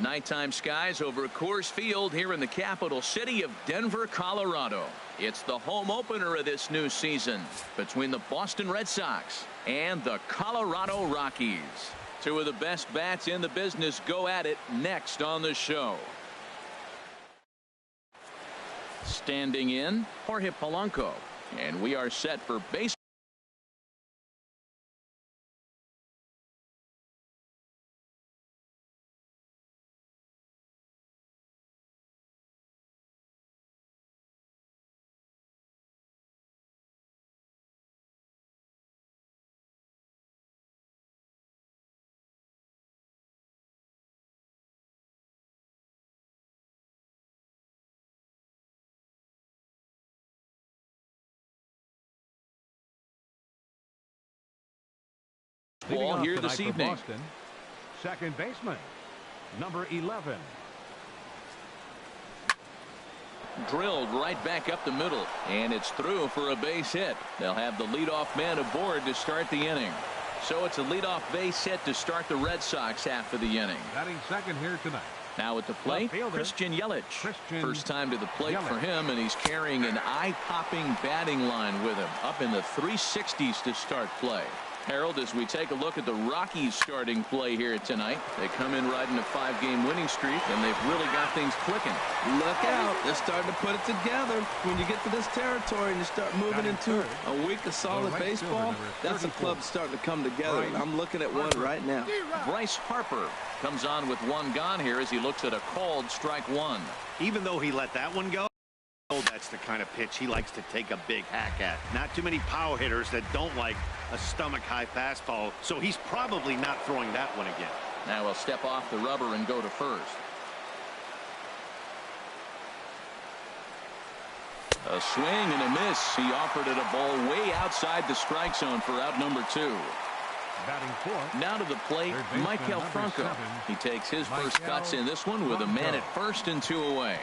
Nighttime skies over Coors Field here in the capital city of Denver, Colorado. It's the home opener of this new season between the Boston Red Sox and the Colorado Rockies. Two of the best bats in the business go at it next on the show. Standing in, Jorge Polanco. And we are set for base. Ball here this evening. Boston, second baseman, number 11. Drilled right back up the middle, and it's through for a base hit. They'll have the leadoff man aboard to start the inning. So it's a leadoff base hit to start the Red Sox half of the inning. Batting second here tonight. Now at the plate, Christian Yelich. First time to the plate for him, and he's carrying an eye-popping batting line with him. Up in the 360s to start play. Harold, as we take a look at the Rockies starting play here tonight, they come in riding a 5-game winning streak, and they've really got things clicking. Look out. They're starting to put it together. When you get to this territory and you start moving into a week of solid baseball, that's a club starting to come together. And I'm looking at one right now. Bryce Harper comes on with one gone here as he looks at a called strike one. Even though he let that one go, that's the kind of pitch he likes to take a big hack at. Not too many power hitters that don't like a stomach-high fastball, so he's probably not throwing that one again. Now he'll step off the rubber and go to first. A swing and a miss. He offered it a ball way outside the strike zone for out number 2. Batting fourth. Now to the plate, Michael Franco. He takes his first cuts in this one with a man at first and 2 away.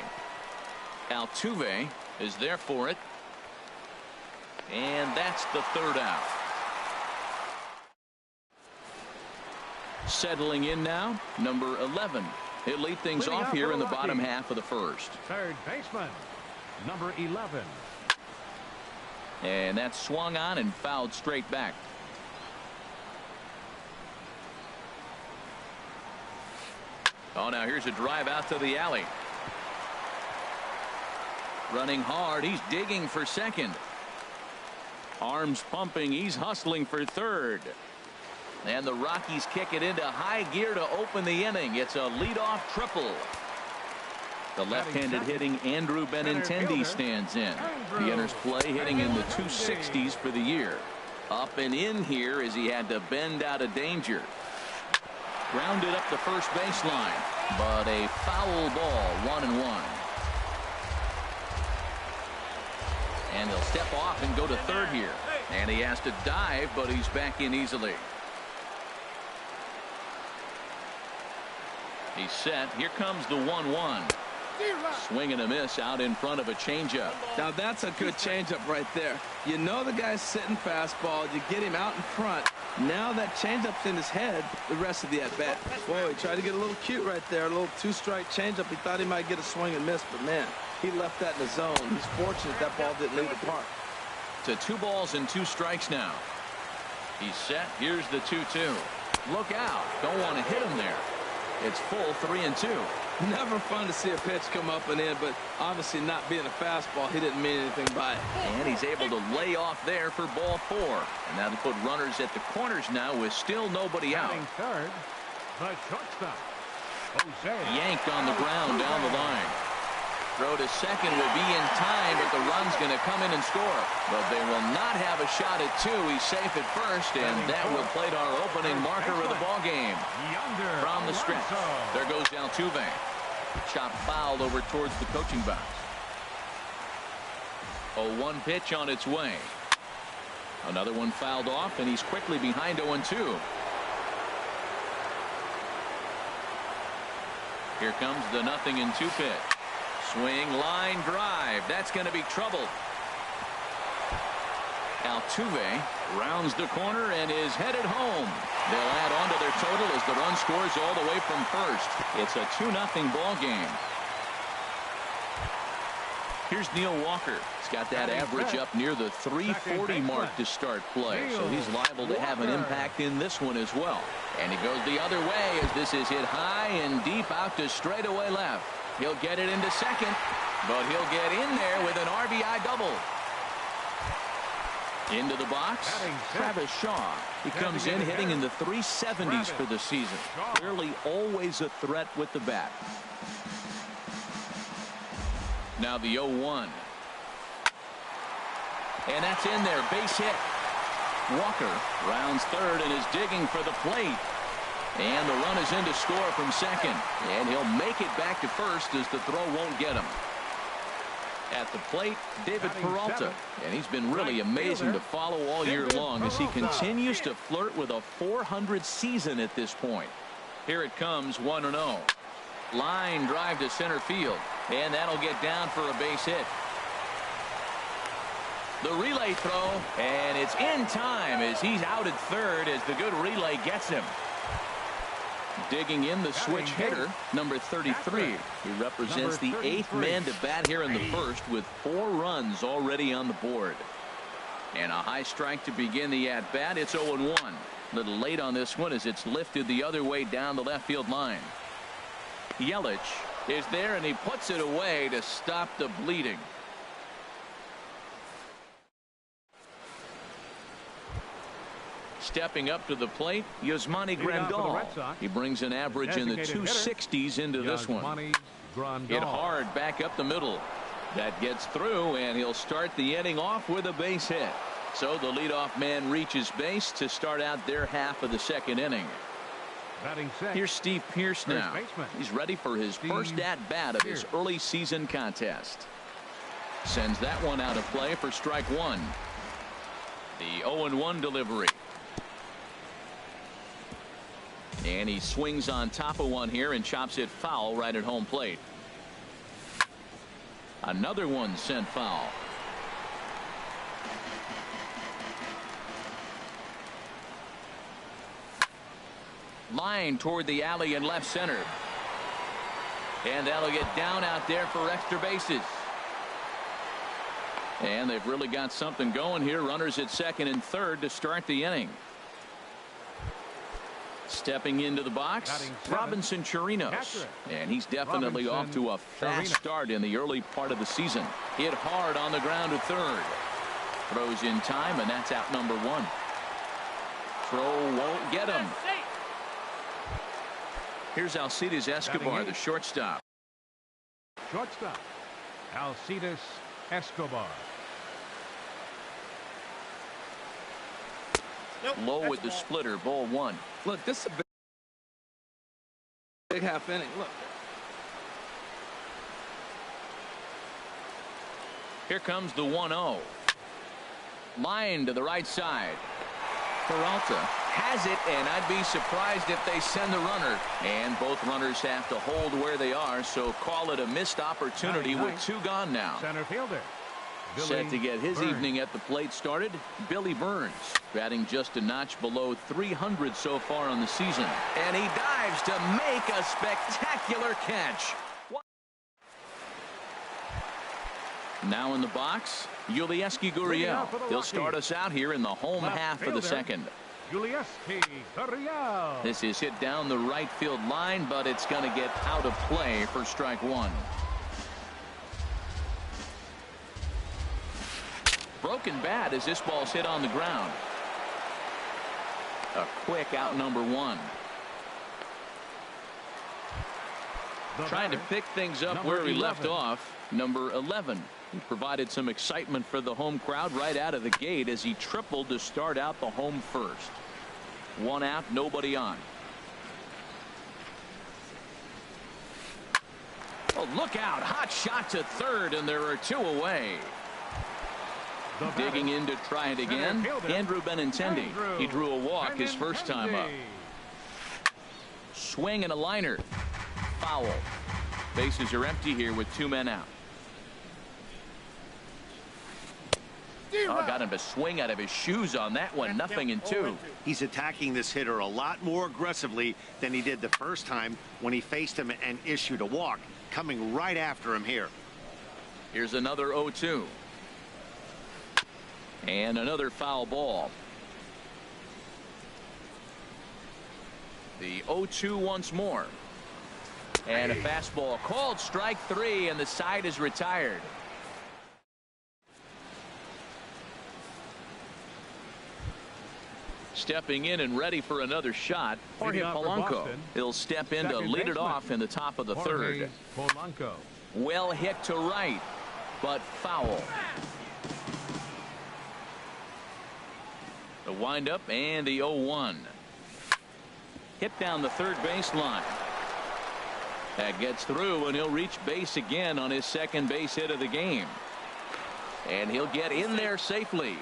Altuve is there for it. And that's the third out. Settling in now, number 11. He'll lead things off here in the bottom half of the first. Third baseman, number 11. And that's swung on and fouled straight back. Oh, now here's a drive out to the alley. Running hard, he's digging for second. Arms pumping, he's hustling for third. And the Rockies kick it into high gear to open the inning. It's a leadoff triple. The left-handed hitting Andrew Benintendi stands in. He enters play hitting in the 260s for the year. Up and in here as he had to bend out of danger. Grounded up the first baseline, but a foul ball, 1-1. And he'll step off and go to third here. And he has to dive, but he's back in easily. He's set. Here comes the 1-1. Swing and a miss out in front of a changeup. Now that's a good changeup right there. You know the guy's sitting fastball. You get him out in front. Now that changeup's in his head the rest of the at-bat. Boy, he tried to get a little cute right there. A little 2-strike changeup. He thought he might get a swing and miss, but man, he left that in the zone. He's fortunate that ball didn't leave the park. To 2 balls and 2 strikes now. He's set. Here's the 2-2. Look out. Don't want to hit him there. It's full 3-2. Never fun to see a pitch come up and in, but obviously not being a fastball, he didn't mean anything by it. And he's able to lay off there for ball 4. And now they put runners at the corners now with still nobody out. Third, the shortstop, Jose. Yanked on the ground down the line. Throw to second will be in time, but the run's going to come in and score. But they will not have a shot at 2. He's safe at first, and that will plate our opening marker of the ball game. From the stretch, there goes Altuve. Chop fouled over towards the coaching box. 0-1 pitch on its way. Another one fouled off, and he's quickly behind 0-2. Here comes the 0-2 pitch. Swing, line drive. That's going to be trouble. Altuve rounds the corner and is headed home. They'll add on to their total as the run scores all the way from first. It's a 2-0 ball game. Here's Neil Walker. He's got that average up near the 340 mark to start play, so he's liable to have an impact in this one as well. And he goes the other way as this is hit high and deep out to straightaway left. He'll get it into second, but he'll get in there with an RBI double. Into the box, Travis Shaw. He comes in hitting in the 370s for the season. Clearly always a threat with the bat. Now the 0-1. And that's in there, base hit. Walker rounds third and is digging for the plate. And the run is in to score from second. And he'll make it back to first as the throw won't get him. At the plate, David Peralta. And he's been really amazing to follow all year long as he continues to flirt with a .400 season at this point. Here it comes, 1-0. Line drive to center field. And that'll get down for a base hit. The relay throw, and it's in time as he's out at third as the good relay gets him. Digging in the switch hitter, number 33. He represents the 8th man to bat here in the first with 4 runs already on the board. And a high strike to begin the at-bat. It's 0-1. A little late on this one as it's lifted the other way down the left field line. Yelich is there, and he puts it away to stop the bleeding. Stepping up to the plate, Yasmani Grandal. He brings an average in the 260s into this one. Hit hard back up the middle. That gets through, and he'll start the inning off with a base hit. So the leadoff man reaches base to start out their half of the second inning. Here's Steve Pearce now. He's ready for his first at-bat of his early season contest. Sends that one out of play for strike one. The 0-1 delivery. And he swings on top of one here and chops it foul right at home plate. Another one sent foul. Line toward the alley in left center. And that'll get down out there for extra bases. And they've really got something going here. Runners at second and third to start the inning. Stepping into the box, Robinson Chirinos. And he's definitely off to a fast start in the early part of the season. Hit hard on the ground to third. Throws in time, and that's out number one. Throw won't get him. Here's Alcides Escobar, the shortstop. Alcides Escobar. Low with the splitter, ball one. Look, this is a big half inning. Look. Here comes the 1-0. Line to the right side. Peralta has it, and I'd be surprised if they send the runner. And both runners have to hold where they are, so call it a missed opportunity with 2 gone now. Center fielder. Set to get his evening at the plate started, Billy Burns, batting just a notch below 300 so far on the season. And he dives to make a spectacular catch. Now in the box, Yaelyandel Gurriel. He'll start us out here in the home half of the second. Yaelyandel Gurriel. This is hit down the right field line, but it's going to get out of play for strike one. Broken bat as this ball's hit on the ground. A quick out number one. Trying to pick things up where he left off. Number 11. He provided some excitement for the home crowd right out of the gate as he tripled to start out the home first. 1 out, nobody on. Oh, look out. Hot shot to third, and there are 2 away. Digging in to try it again, Andrew Benintendi. He drew a walk his first time up. Swing and a liner. Foul. Bases are empty here with 2 men out. Oh, got him to swing out of his shoes on that one. 0-2. He's attacking this hitter a lot more aggressively than he did the first time when he faced him and issued a walk. Coming right after him here. Here's another 0-2. And another foul ball. The 0-2 once more. And a fastball called strike 3, and the side is retired. Stepping in and ready for another shot, Jorge Polanco. He'll step in to lead it off in the top of the third. Polanco. Well hit to right, but foul. The windup and the 0-1. Hit down the third baseline. That gets through, and he'll reach base again on his second base hit of the game. And he'll get in there safely.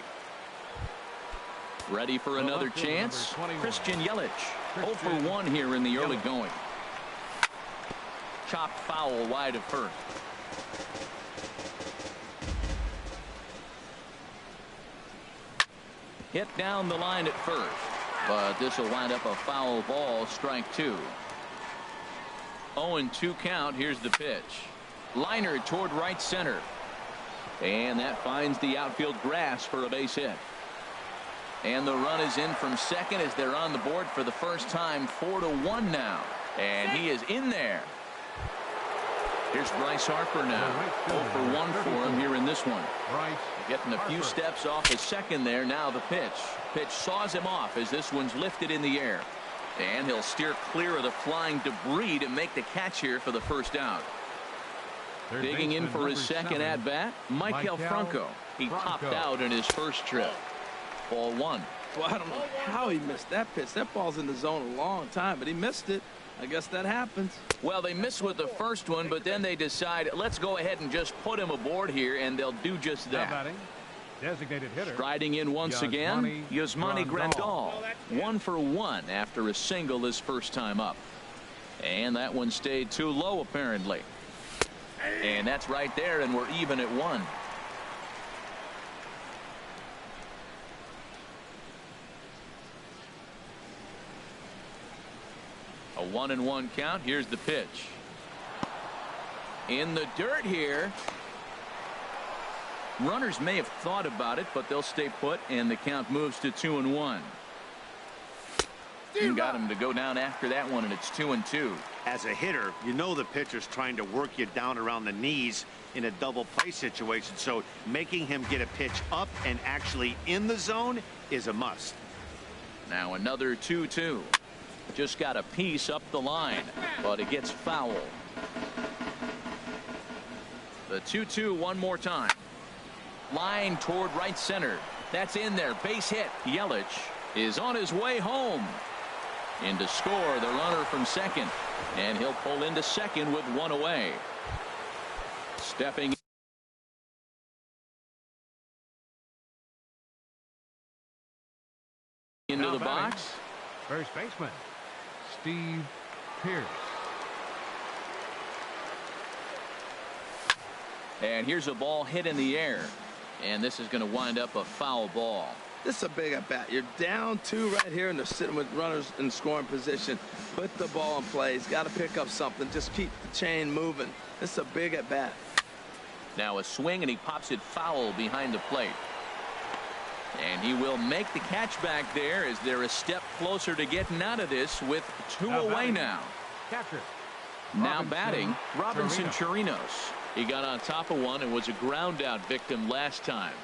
Ready for another chance. Christian Yelich. 0 for 1 here in the early going. Chopped foul wide of first. Hit down the line at first, but this will wind up a foul ball, strike 2. 0-2 count. Here's the pitch. Liner toward right center. And that finds the outfield grass for a base hit. And the run is in from second as they're on the board for the first time. 4-1 now. And he is in there. Here's Bryce Harper now. 0 for 1 for him here in this one. Getting a few steps off his second there. Now the pitch. Pitch saws him off as this one's lifted in the air. And he'll steer clear of the flying debris to make the catch here for the first out. Digging in for his second at bat, Maikel Franco. He popped out in his first trip. Ball 1. Well, I don't know how he missed that pitch. That ball's in the zone a long time, but he missed it. I guess that happens. Well, they missed with the first one, but then they decide, let's go ahead and just put him aboard here, and they'll do just that. Designated hitter. Striding in once again, Yasmani Grandal. 1 for 1 after a single his first time up. And that one stayed too low, apparently. And that's right there, and we're even at 1. A 1-1 count. Here's the pitch. In the dirt here. Runners may have thought about it, but they'll stay put, and the count moves to 2-1. You got him to go down after that one, and it's 2-2. As a hitter, you know the pitcher's trying to work you down around the knees in a double play situation, so making him get a pitch up and actually in the zone is a must. Now another 2-2. Just got a piece up the line, but it gets foul. The 2-2 one more time. Line toward right center. That's in there. Base hit. Yelich is on his way home. In to score the runner from second. And he'll pull into second with 1 away. Stepping into the box. First baseman, Steve Pearce. And here's a ball hit in the air. And this is going to wind up a foul ball. This is a big at bat. You're down 2 right here, and they're sitting with runners in scoring position. Put the ball in play. He's got to pick up something. Just keep the chain moving. This is a big at bat. Now a swing, and he pops it foul behind the plate. And he will make the catch back there as they're a step closer to getting out of this with 2 away now. Catcher. Now batting, Robinson Chirinos. He got on top of one and was a ground out victim last time.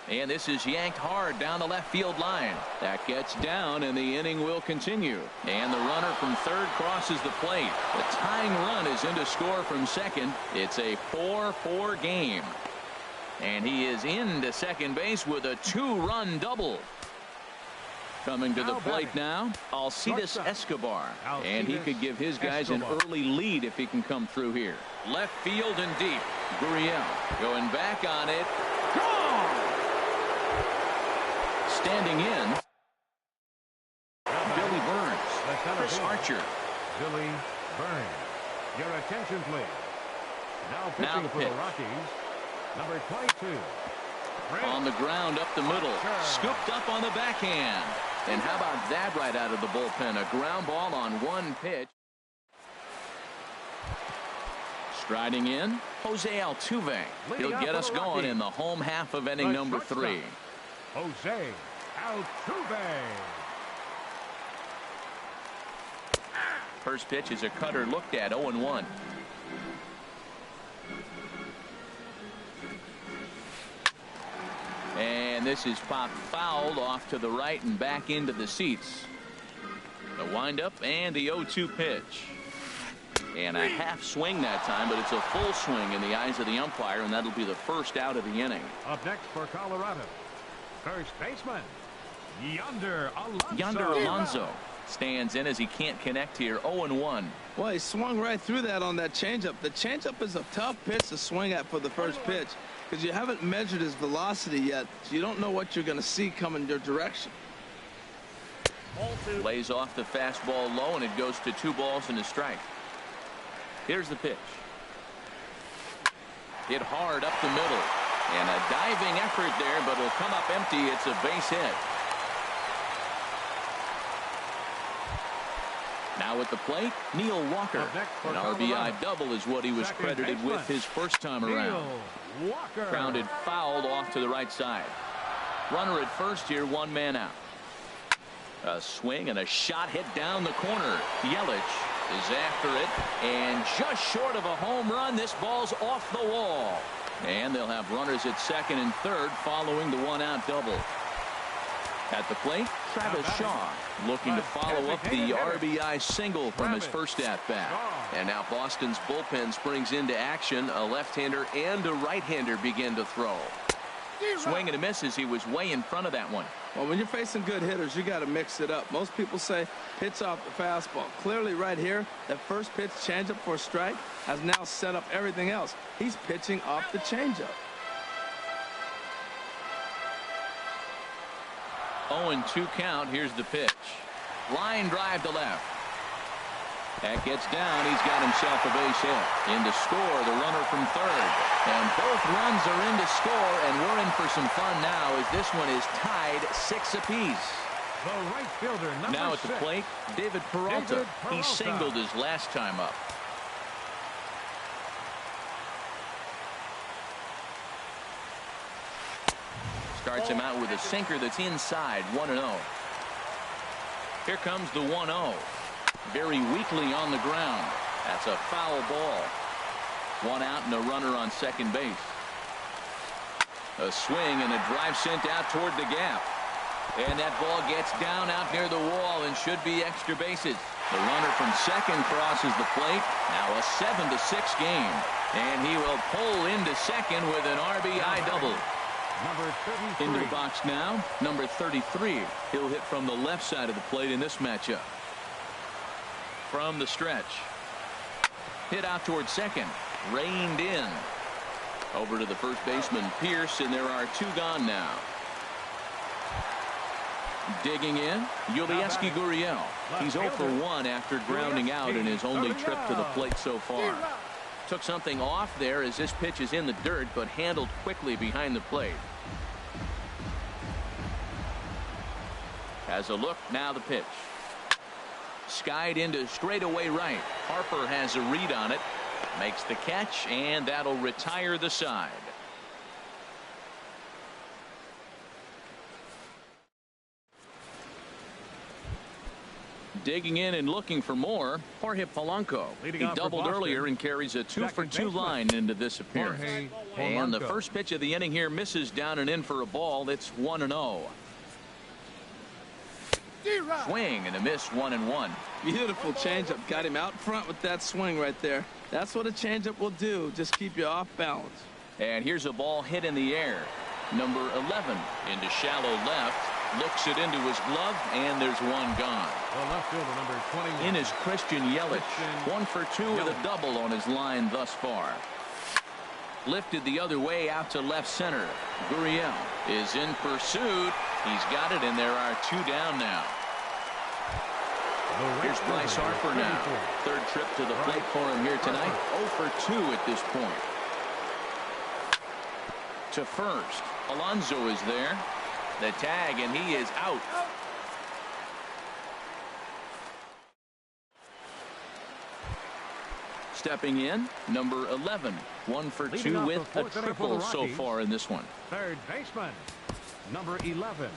And this is yanked hard down the left field line. That gets down, and the inning will continue. And the runner from third crosses the plate. The tying run is in to score from second. It's a 4-4 game. And he is into second base with a 2-run double. Coming to the plate now, Alcides Escobar. And he could give his guys an early lead if he can come through here. Left field and deep. Gurriel going back on it. Gone! Standing in, Billy Burns. Chris Archer. Billy Burns. Your attention, please. Now pitching for the Rockies, Number 22. On the ground up the middle. Scooped up on the backhand. And how about that right out of the bullpen? A ground ball on one pitch. Striding in, Jose Altuve. He'll get us going in the home half of inning number 3. Jose Altuve. First pitch is a cutter looked at, 0-1. And this is popped fouled off to the right and back into the seats. The windup and the 0-2 pitch. And a half swing that time, but it's a full swing in the eyes of the umpire, and that'll be the first out of the inning. Up next for Colorado, first baseman, Yonder Alonso stands in as he can't connect here, 0-1. Well, he swung right through that on that changeup. The changeup is a tough pitch to swing at for the first pitch because you haven't measured his velocity yet, so you don't know what you're going to see coming your direction. Lays off the fastball low, and it goes to 2 balls and a strike. Here's the pitch. Hit hard up the middle. And a diving effort there, but it'll come up empty. It's a base hit. Now at the plate, Neil Walker. An RBI double is what he was credited with his first time around. Grounded fouled off to the right side. Runner at first here, 1 man out. A swing and a shot hit down the corner. Yelich is after it, and just short of a home run. This ball's off the wall, and they'll have runners at second and third following the 1-out double. At the plate, Travis Shaw looking to follow up the RBI single from his first at-bat. And now Boston's bullpen springs into action. A left-hander and a right-hander begin to throw. Swing and a miss as he was way in front of that one. Well, when you're facing good hitters, you got to mix it up. Most people say pitch off the fastball. Clearly right here, that first pitch changeup for a strike has now set up everything else. He's pitching off the changeup. 0-2 count. Here's the pitch. Line drive to left. That gets down. He's got himself a base hit. In to score, the runner from third. And both runs are in to score, and we're in for some fun now as this one is tied 6 apiece. The right fielder, now at the plate, David Peralta. He singled his last time up. Starts him out with a sinker that's inside, 1-0. Here comes the 1-0. Very weakly on the ground. That's a foul ball. 1 out and a runner on second base. A swing and a drive sent out toward the gap. And that ball gets down out near the wall and should be extra bases. The runner from second crosses the plate. Now a 7-6 game. And he will pull into second with an RBI double. Number 33. Into the box now, number 33. He'll hit from the left side of the plate in this matchup. From the stretch. Hit out toward second. Reined in. Over to the first baseman, Pierce, and there are 2 gone now. Digging in, Yulieski Gurriel. He's 0 for 1 after grounding out in his only trip to the plate so far. Took something off there as this pitch is in the dirt, but handled quickly behind the plate. Has a look, now the pitch. Skied into straightaway right. Harper has a read on it. Makes the catch, and that'll retire the side. Digging in and looking for more, Jorge Polanco. He doubled earlier and carries a 2-for-2 line into this appearance. And the first pitch of the inning here misses down and in for a ball. It's 1-0. Swing and a miss, 1-1. Beautiful changeup. Got him out front with that swing right there. That's what a changeup will do. Just keep you off balance. And here's a ball hit in the air. Number 11 into shallow left. Looks it into his glove, and there's 1 gone. The left fielder, number 21. In is Christian Yelich. 1 for 2 with a double on his line thus far. Lifted the other way out to left center. Gurriel is in pursuit. He's got it, and there are 2 down now. Here's Bryce Harper now. Third trip to the plate for him here tonight. 0 for 2 at this point. to first. Alonso is there. The tag, and he is out. Stepping in, number 11. 1 for 2 with a triple so far in this one. Third baseman, number 11.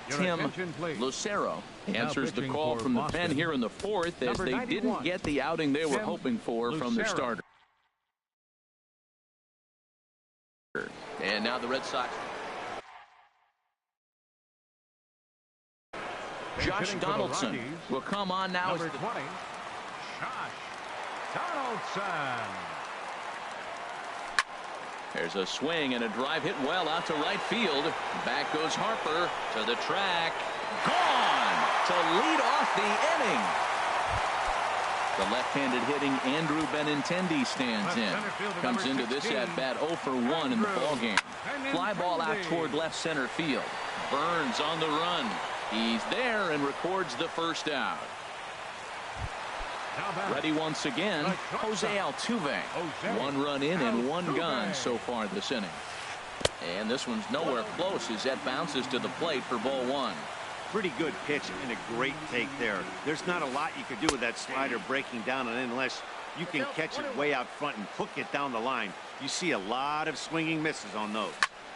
Your Tim attention, please. Lucero answers the pitching call for from the Boston, pen here in the fourth as number they 91, didn't get the outing they were Tim hoping for from their Lucero. starter. And now the Red Sox. Josh Hitting for the Donaldson Rockies, will come on now. number 20, Josh Donaldson. There's a swing and a drive hit well out to right field. Back goes Harper to the track. Gone to lead off the inning. The left-handed hitting Andrew Benintendi stands in. Comes into this at-bat 0 for 1 in the ballgame. Fly ball out toward left center field. Burns on the run. He's there and records the first out. Ready once again, Jose Altuve. 1 run in and 1 gone so far this inning. And this one's nowhere close as that bounces to the plate for ball 1. Pretty good pitch and a great take there. There's not a lot you could do with that slider breaking down, and unless you can catch it way out front and hook it down the line, you see a lot of swinging misses on those.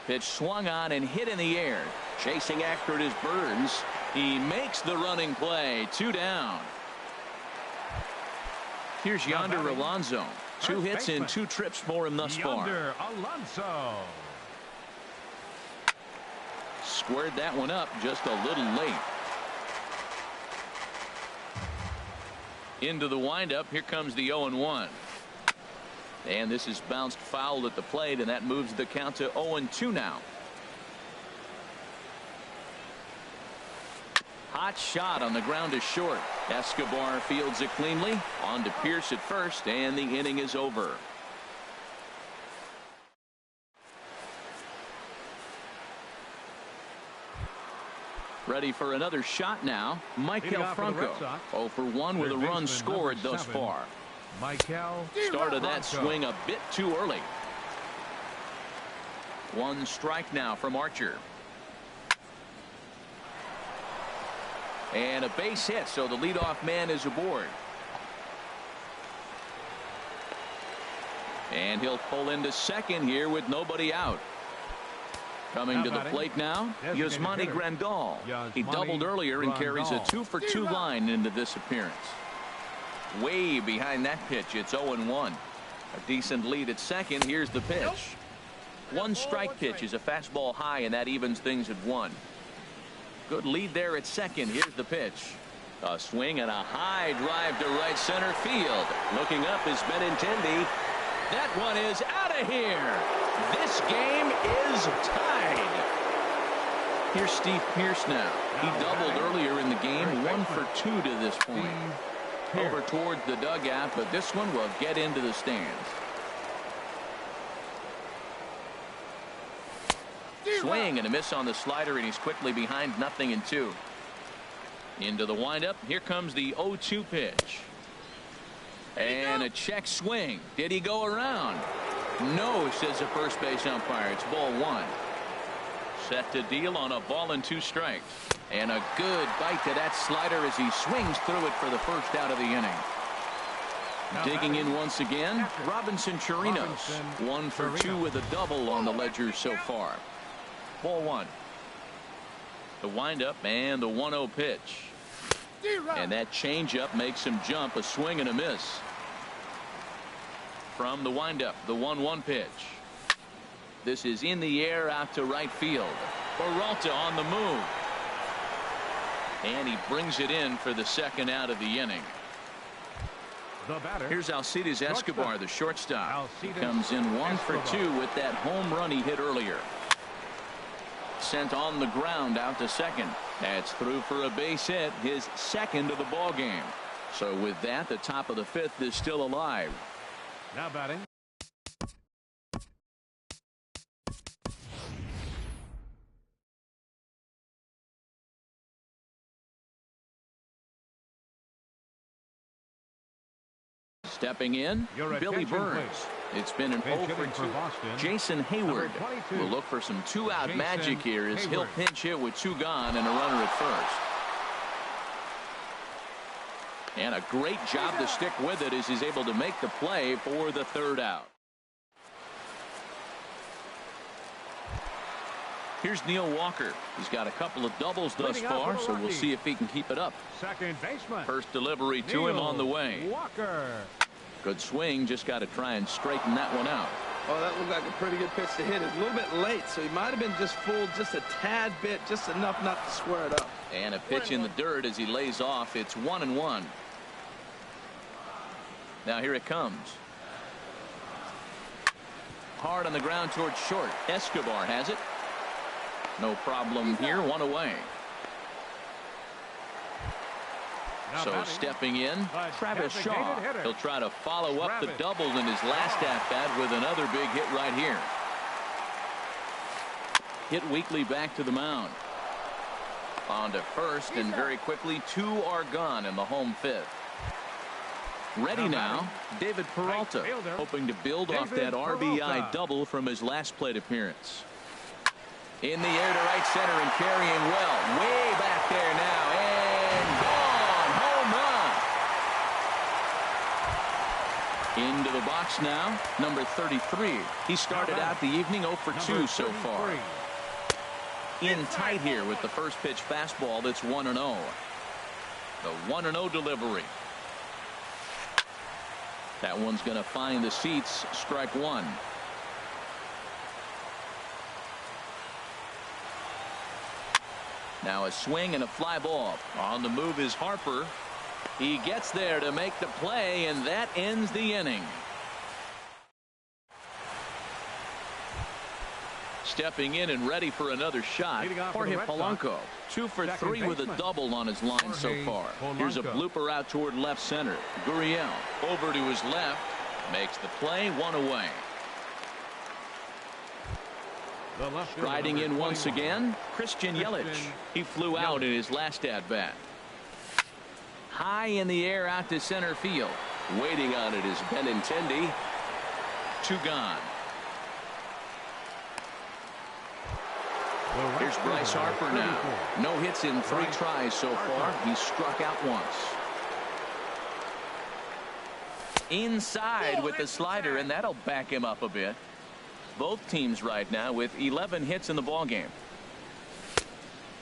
Pitch swung on and hit in the air. Chasing after it is Burns. He makes the running play. 2 down. Here's Yonder Alonso. 2 hits and 2 trips for him thus far. Yonder Alonso. Squared that one up just a little late. Into the windup. Here comes the 0-1. And this is bounced foul at the plate, and that moves the count to 0-2 now. Hot shot on the ground is short. Escobar fields it cleanly. On to Pierce at first, and the inning is over. Ready for another shot now. Michael Franco. 0 for 1 with a run scored thus far. Started that swing a bit too early. 1 strike now from Archer. And a base hit, so the leadoff man is aboard. And he'll pull into second here with nobody out. Coming to the plate now, Yasmani Grandal. He doubled earlier and carries a 2 for 2 line into this appearance. Way behind that pitch, it's 0-1. A decent lead at second. Here's the pitch. 1 strike pitch is a fastball high, and that evens things at 1. Good lead there at second. Here's the pitch. A swing and a high drive to right center field. Looking up is Benintendi. That one is out of here. This game is tied. Here's Steve Pierce now. He doubled earlier in the game. 1 for 2 to this point. Over towards the dugout, but this one will get into the stands. Swing and a miss on the slider, and he's quickly behind 0-2. Into the windup. Here comes the 0-2 pitch. And a check swing. Did he go around? No, says the first base umpire. It's ball 1. Set to deal on a ball and 2 strikes. And a good bite to that slider as he swings through it for the first out of the inning. Digging in once again, Robinson Chirinos. 1 for 2 with a double on the ledger so far. Ball 1. The windup and the 1-0 pitch. And that changeup makes him jump. A swing and a miss. From the windup, the 1-1 pitch. This is in the air out to right field. Peralta on the move. And he brings it in for the second out of the inning. Here's Alcides Escobar, the shortstop. He comes in 1 for 2 with that home run he hit earlier. Sent on the ground out to second. That's through for a base hit, his second of the ball game. So with that, the top of the 5th is still alive. Now batting. Stepping in, Billy Burns. It's been an 0 for 2. Jason Hayward will look for some two-out magic here as he'll pinch hit with 2 gone and a runner at first. And a great job to stick with it as he's able to make the play for the 3rd out. Here's Neil Walker. He's got a couple of doubles thus far, so we'll see if he can keep it up. Second baseman. First delivery to him on the way. Walker. Good swing, just got to try and straighten that one out. Oh, that looked like a pretty good pitch to hit. It's a little bit late, so he might have been just fooled just a tad bit, just enough not to square it up. And a pitch in the dirt as he lays off. It's 1-1. Now here it comes. Hard on the ground towards short. Escobar has it. No problem here. 1 away. So stepping in, Travis Shaw. He'll try to follow up the double in his last at-bat with another big hit right here. Hit weakly back to the mound. On to first, and very quickly 2 are gone in the home 5th. Ready now, David Peralta, hoping to build off that RBI double from his last plate appearance. In the air to right center and carrying well. Way back there now, and gone. Home run. Into the box now, number 33. He started out the evening 0 for 2 so far. In tight here with the first pitch fastball that's 1-0. The 1-0 delivery. That one's going to find the seats. Strike 1. Now a swing and a fly ball. On the move is Harper. He gets there to make the play, and that ends the inning. Stepping in and ready for another shot, Jorge Polanco. 2 for 3 with a double on his line so far. Here's a blooper out toward left center. Gurriel over to his left. Makes the play. 1 away. Striding in once again, Christian Yelich. He flew out in his last at-bat. High in the air out to center field. Waiting on it is Benintendi. 2 gone. Here's Bryce Harper now. No hits in 3 tries so far. He's struck out once. Inside with the slider, and that'll back him up a bit. Both teams right now with 11 hits in the ballgame.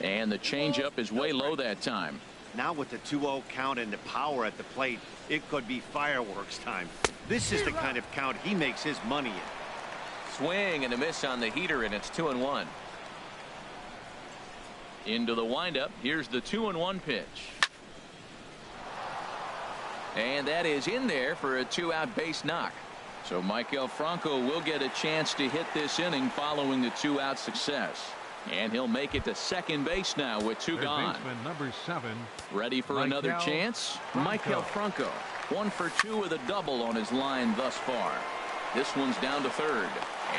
And the changeup is way low that time. Now with the 2-0 count and the power at the plate, it could be fireworks time. This is the kind of count he makes his money in. Swing and a miss on the heater, and it's 2-1. Into the windup. Here's the 2-1 pitch. And that is in there for a 2-out base knock. So Maikel Franco will get a chance to hit this inning following the 2-out success. And he'll make it to second base now with 2 gone. Number 7. Ready for another chance? Maikel Franco. 1 for 2 with a double on his line thus far. This one's down to third.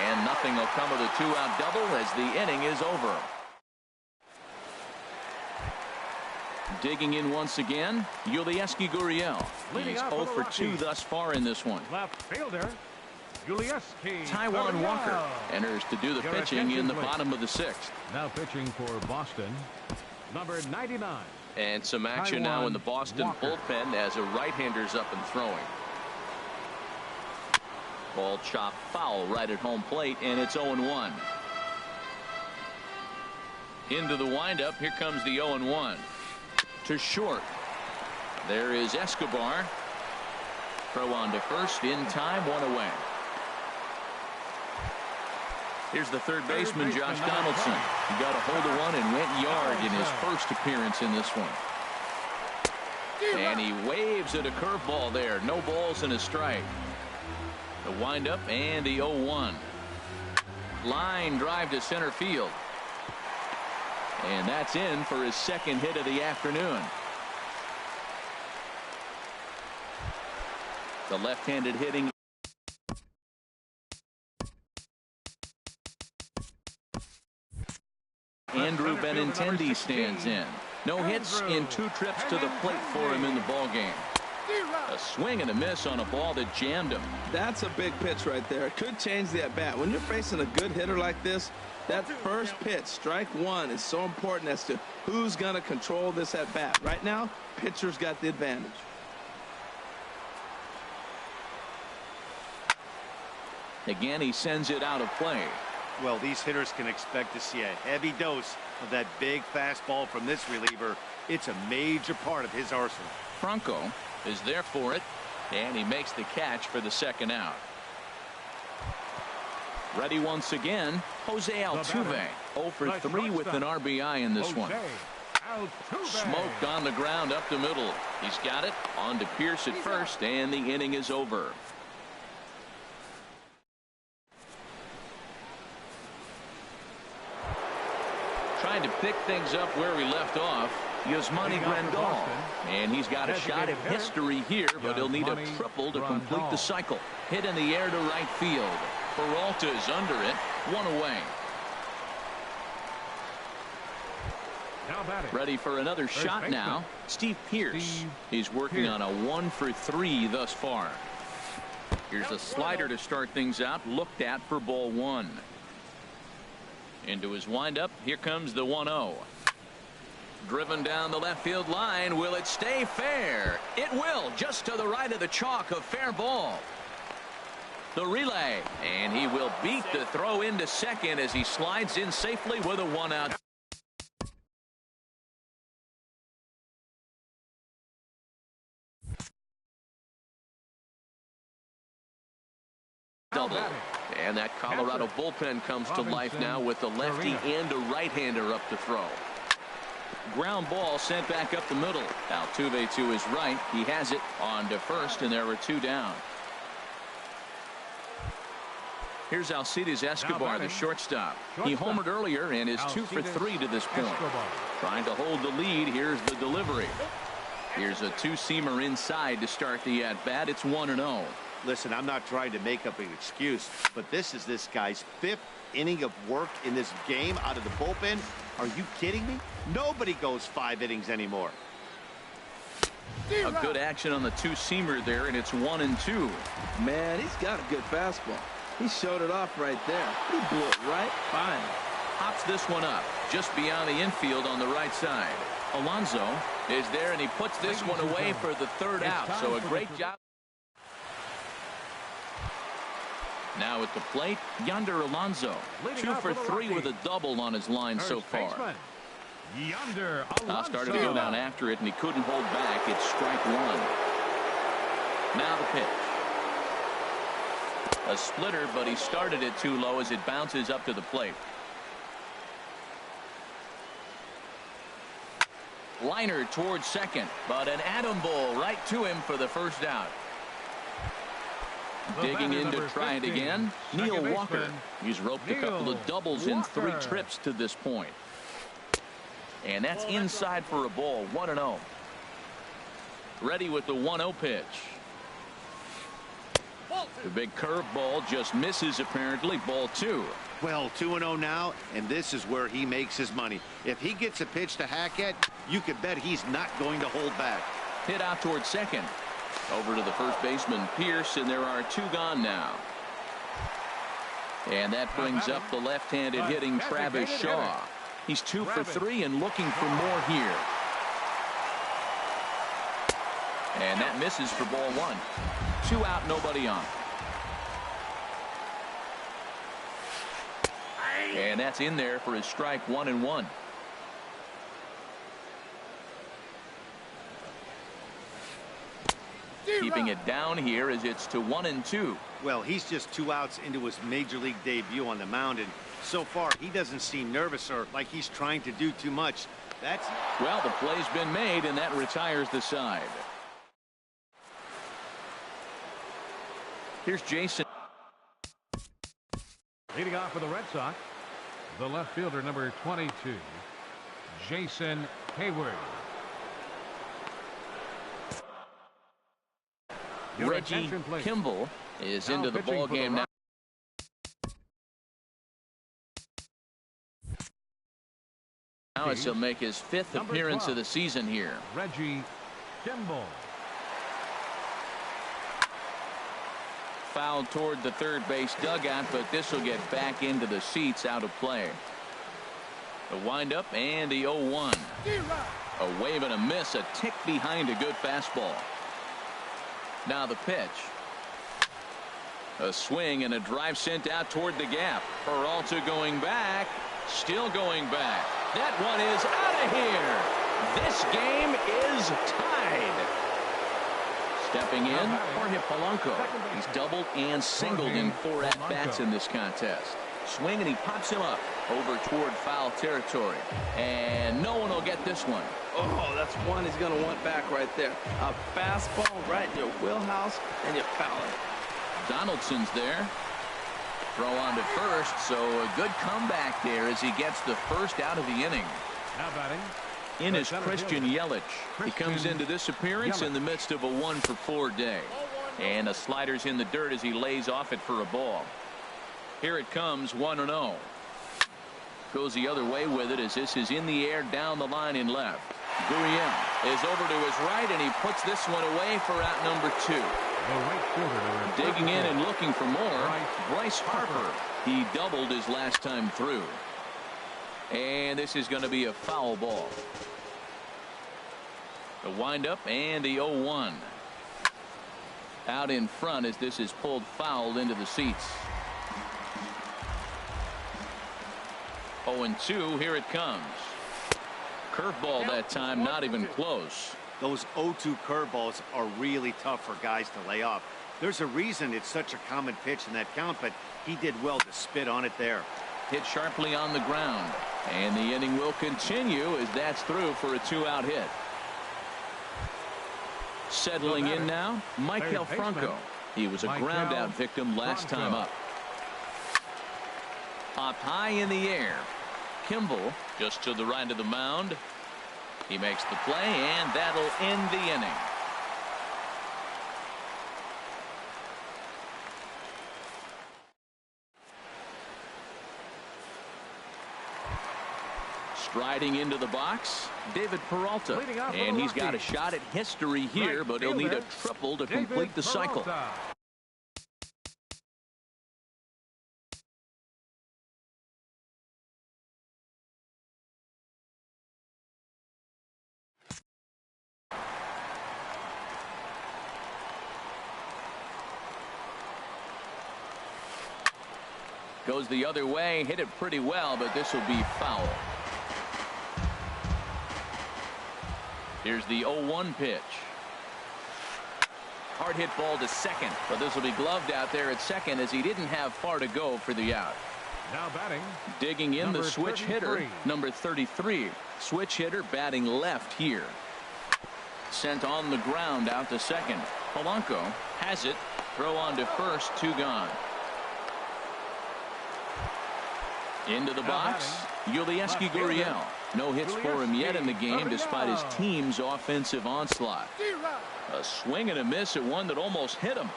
And nothing will come of the 2-out double as the inning is over. Digging in once again, Yulieski Gurriel. He's 0 for 2 thus far in this one. Left fielder, Yulieski Taijuan Walker enters to do the pitching in the bottom of the 6th. Now pitching for Boston, number 99. And some action now in the Boston bullpen as a right-hander's up and throwing. Ball chopped foul right at home plate, and it's 0-1. Into the windup. Here comes the 0-1. To short. There is Escobar. Throw on to first in time. 1 away. Here's the third baseman, Josh Donaldson. He got a hold of one and went yard in his first appearance in this one. And he waves at a curveball there. No balls and a strike. The windup and the 0-1. Line drive to center field. And that's in for his second hit of the afternoon. The left-handed hitting. Andrew Benintendi stands in. No hits in 2 trips to the plate for him in the ballgame. A swing and a miss on a ball that jammed him. That's a big pitch right there. It could change the at-bat. When you're facing a good hitter like this, that first pitch, strike one, is so important as to who's going to control this at-bat. Right now, pitcher's got the advantage. Again, he sends it out of play. Well, these hitters can expect to see a heavy dose of that big fastball from this reliever. It's a major part of his arsenal. Franco is there for it, and he makes the catch for the second out. Ready once again, Jose Altuve. 0 for 3 with an RBI in this one. Smoked on the ground up the middle. He's got it on to Pierce at first, and the inning is over. Trying to pick things up where we left off, Yasmani Grandal. And he's got a shot at history here, but he'll need a triple to complete the cycle. Hit in the air to right field. Peralta is under it. One away. Ready for another shot now. Steve Pierce. He's working on a 1 for 3 thus far. Here's a slider to start things out. Looked at for ball 1. Into his windup. Here comes the 1-0. Driven down the left field line. Will it stay fair? It will. Just to the right of the chalk. A fair ball. The relay. And he will beat the throw into second as he slides in safely with a 1-out. Double. And that Colorado bullpen comes to life now with the lefty and a right-hander up to throw. Ground ball sent back up the middle. Altuve to his right. He has it on to first, and there are 2 down. Here's Alcides Escobar, the shortstop. He homered earlier and is 2 for 3 to this point. Trying to hold the lead. Here's the delivery. Here's a 2-seamer inside to start the at-bat. It's 1-0. Listen, I'm not trying to make up an excuse, but this is this guy's 5th inning of work in this game out of the bullpen. Are you kidding me? Nobody goes 5 innings anymore. A good action on the 2-seamer there, and it's 1-2. Man, he's got a good fastball. He showed it off right there. He blew it right by him. Hops this one up just beyond the infield on the right side. Alonso is there, and he puts this one away for the 3rd out. So a great job. Now at the plate, Yonder Alonso. 2 for 3 with a double on his line so far. Started to go down after it, and he couldn't hold back. It's strike 1. Now the pitch. A splitter, but he started it too low as it bounces up to the plate. Liner towards second, but an atom ball right to him for the 1st out. Digging in to try it again, Neil Walker. He's roped a couple of doubles in 3 trips to this point. And that's inside for a ball. 1-0. Ready with the 1-0 pitch. The big curveball just misses apparently. Ball 2. Well, 2-0 now, and this is where he makes his money. If he gets a pitch to hack at, you could bet he's not going to hold back. Hit out towards second. Over to the first baseman, Pierce, and there are 2 gone now. And that brings up the left-handed hitting Travis Shaw. He's 2 for 3 and looking for more here. And that misses for ball 1. 2 out, nobody on. And that's in there for his strike 1-1. Keeping it down here as it's to 1-2. Well, he's just 2 outs into his major league debut on the mound, and so far he doesn't seem nervous or like he's trying to do too much. Well, the play's been made, and that retires the side. Here's Jason. Leading off for the Red Sox, the left fielder, number 22, Jason Hayward. Reggie Kimball is into the ball game now. Now he'll make his 5th appearance of the season here. Reggie Kimball. fouled toward the third base dugout, but this will get back into the seats, out of play. The windup and the 0-1. A wave and a miss, a tick behind a good fastball. Now the pitch. A swing and a drive sent out toward the gap. Peralta going back. Still going back. That one is out of here. This game is tied. Stepping in, Jorge Polanco. He's doubled and singled in 4 at-bats in this contest. Swing, and he pops him up over toward foul territory. And no one will get this one. Oh, that's one he's going to want back right there. A fastball right in your wheelhouse, and you foul it. Donaldson's there. Throw on to first, so a good comeback there as he gets the first out of the inning. Now batting in is Christian Yelich. He comes into this appearance in the midst of a 1-for-4 day. And the slider's in the dirt as he lays off it for a ball. Here it comes, 1-0. Goes the other way with it as this is in the air down the line in left. Gurriel is over to his right, and he puts this one away for out number 2. Digging in and looking for more, Bryce Harper. He doubled his last time through. And this is going to be a foul ball. The windup and the 0-1. Out in front as this is pulled foul into the seats. 0-2, here it comes. Curveball that time, not even close. Those 0-2 curveballs are really tough for guys to lay off. There's a reason it's such a common pitch in that count, but he did well to spit on it there. Hit sharply on the ground, and the inning will continue as that's through for a 2-out hit. Settling in now, Michael Franco. He was a ground-out victim last time up. Popped high in the air. Kimball just to the right of the mound. He makes the play, and that'll end the inning. Striding into the box, David Peralta. And he's got a shot at history here, but he'll need a triple to complete the cycle. Goes the other way, hit it pretty well, but this will be foul. Here's the 0-1 pitch. Hard hit ball to second, but this will be gloved out there at second as he didn't have far to go for the out. Now batting. Digging in the switch hitter, number 33. Switch hitter batting left here. Sent on the ground out to second. Polanco has it. Throw on to first, 2 gone. Into the box, Yaelyandel Gurriel. No hits for him yet in the game despite his team's offensive onslaught. A swing and a miss at one that almost hit him.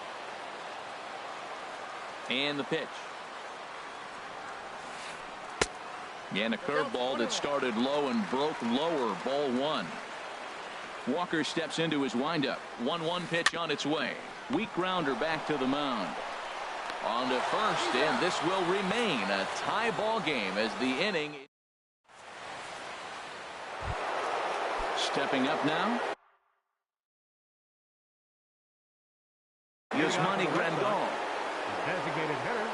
And the pitch. And a curveball that started low and broke lower, ball 1. Walker steps into his windup. 1-1 pitch on its way. Weak grounder back to the mound. On to first, and this will remain a tie ball game as the inning. Stepping up now, Yasmani Grandal. Designated hitter,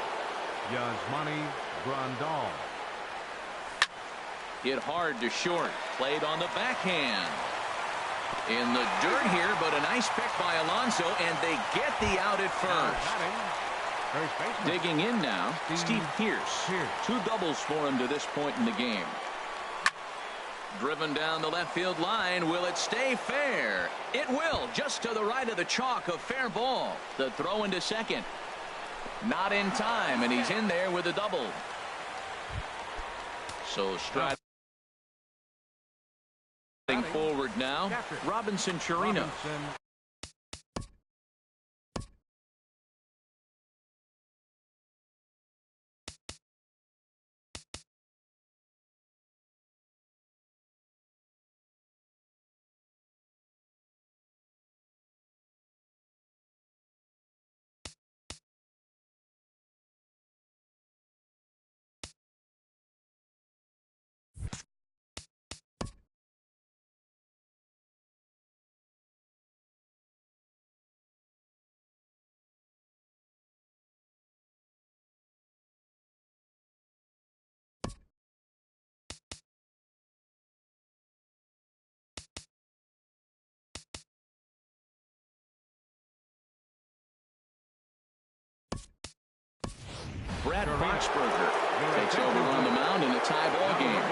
Yasmani Grandal. Hit hard to short, played on the backhand. In the dirt here, but a nice pick by Alonso, and they get the out at first. Digging in now, Steve Pearce. 2 doubles for him to this point in the game. Driven down the left field line. Will it stay fair? It will. Just to the right of the chalk, a fair ball. The throw into second. Not in time, and he's in there with a double. So striding forward now, Robinson Chirino. takes over on the mound in a tie ball game.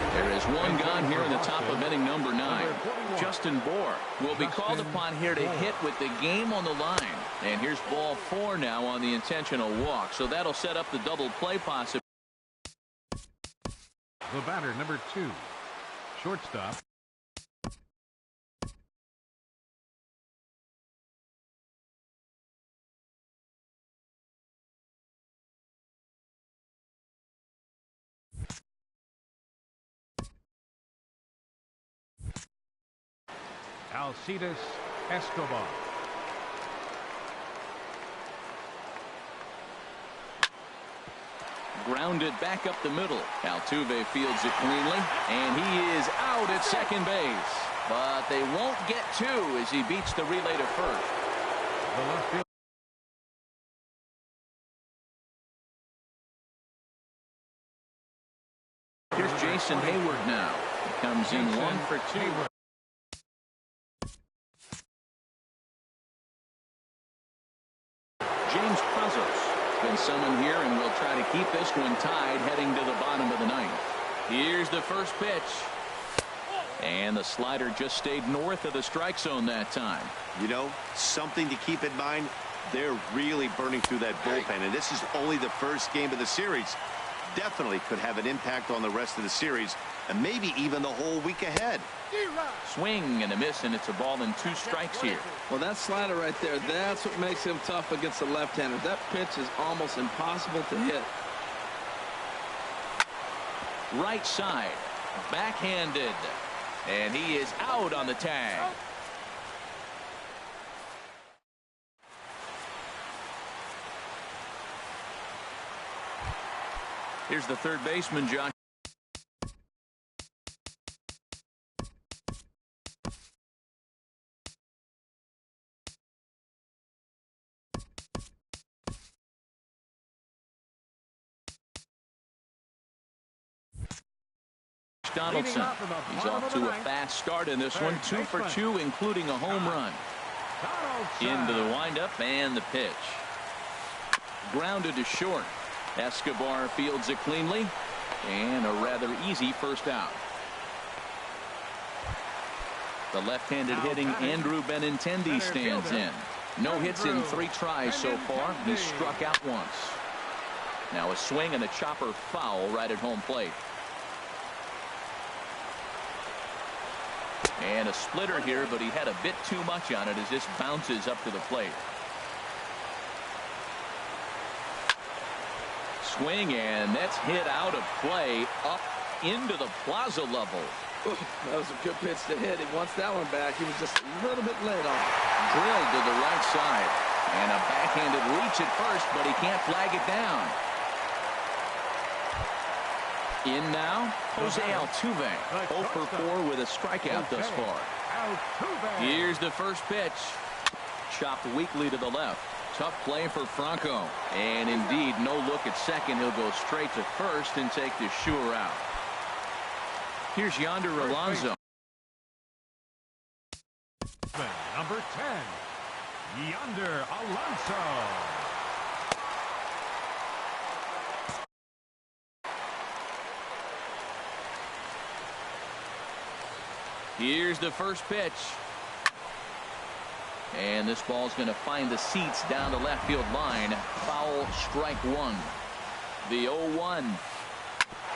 There is one gone here in the top of inning number 9. Justin Bohr will be called upon here to hit with the game on the line. And here's ball 4 now on the intentional walk. So that'll set up the double play possibility. The batter, number 2, shortstop. Alcides Escobar. Grounded back up the middle. Altuve fields it cleanly, and he is out at second base. But they won't get 2 as he beats the relay to first. The left field. Here's Jason Hayward now. He comes in 1 for 2. James Pazos been summoned here and will try to keep this one tied heading to the bottom of the 9th. Here's the first pitch. And the slider just stayed north of the strike zone that time. You know, something to keep in mind. They're really burning through that bullpen, and this is only the first game of the series. Definitely could have an impact on the rest of the series and maybe even the whole week ahead. Swing and a miss, and it's a ball and 2 strikes here. Well, that slider right there, that's what makes him tough against the left-hander. That pitch is almost impossible to hit. Right side, backhanded, and he is out on the tag. Here's the third baseman, Josh. Donaldson. He's off to a fast start in this one. 2 for 2, including a home run. Into the windup and the pitch. Grounded to short. Escobar fields it cleanly, and a rather easy first out. The left-handed hitting Andrew Benintendi stands in. No hits in 3 tries so far. He's struck out once. Now a swing and a chopper foul right at home plate. And a splitter here, but he had a bit too much on it as this bounces up to the plate. Swing, and that's hit out of play up into the plaza level. Ooh, that was a good pitch to hit. He wants that one back. He was just a little bit late on it. Drilled to the right side. And a backhanded reach at first, but he can't flag it down. In now, Jose Altuve. 0 for 4 with a strikeout thus far. Here's the first pitch. Chopped weakly to the left. Tough play for Franco. And indeed, no look at second. He'll go straight to first and take the sure out. Here's Yonder Alonso. Number 10, Yonder Alonso. Here's the first pitch. And this ball's going to find the seats down the left field line. Foul, strike 1. The 0-1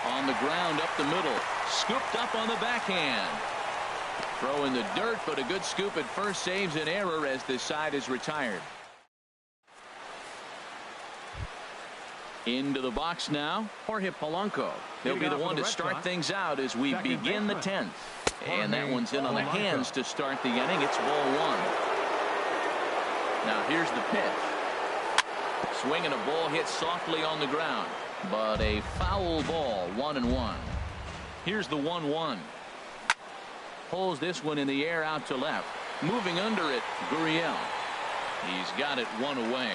on the ground up the middle. Scooped up on the backhand. Throw in the dirt, but a good scoop at first saves an error as this side is retired. Into the box now, Jorge Polanco. He'll be the one to start things out as we begin the 10th. And that one's in on the hands to start the inning. It's ball 1. Now here's the pitch. Swinging a ball hit softly on the ground, but a foul ball. 1-1. Here's the 1-1. Pulls this one in the air out to left. Moving under it, Gurriel. He's got it one away.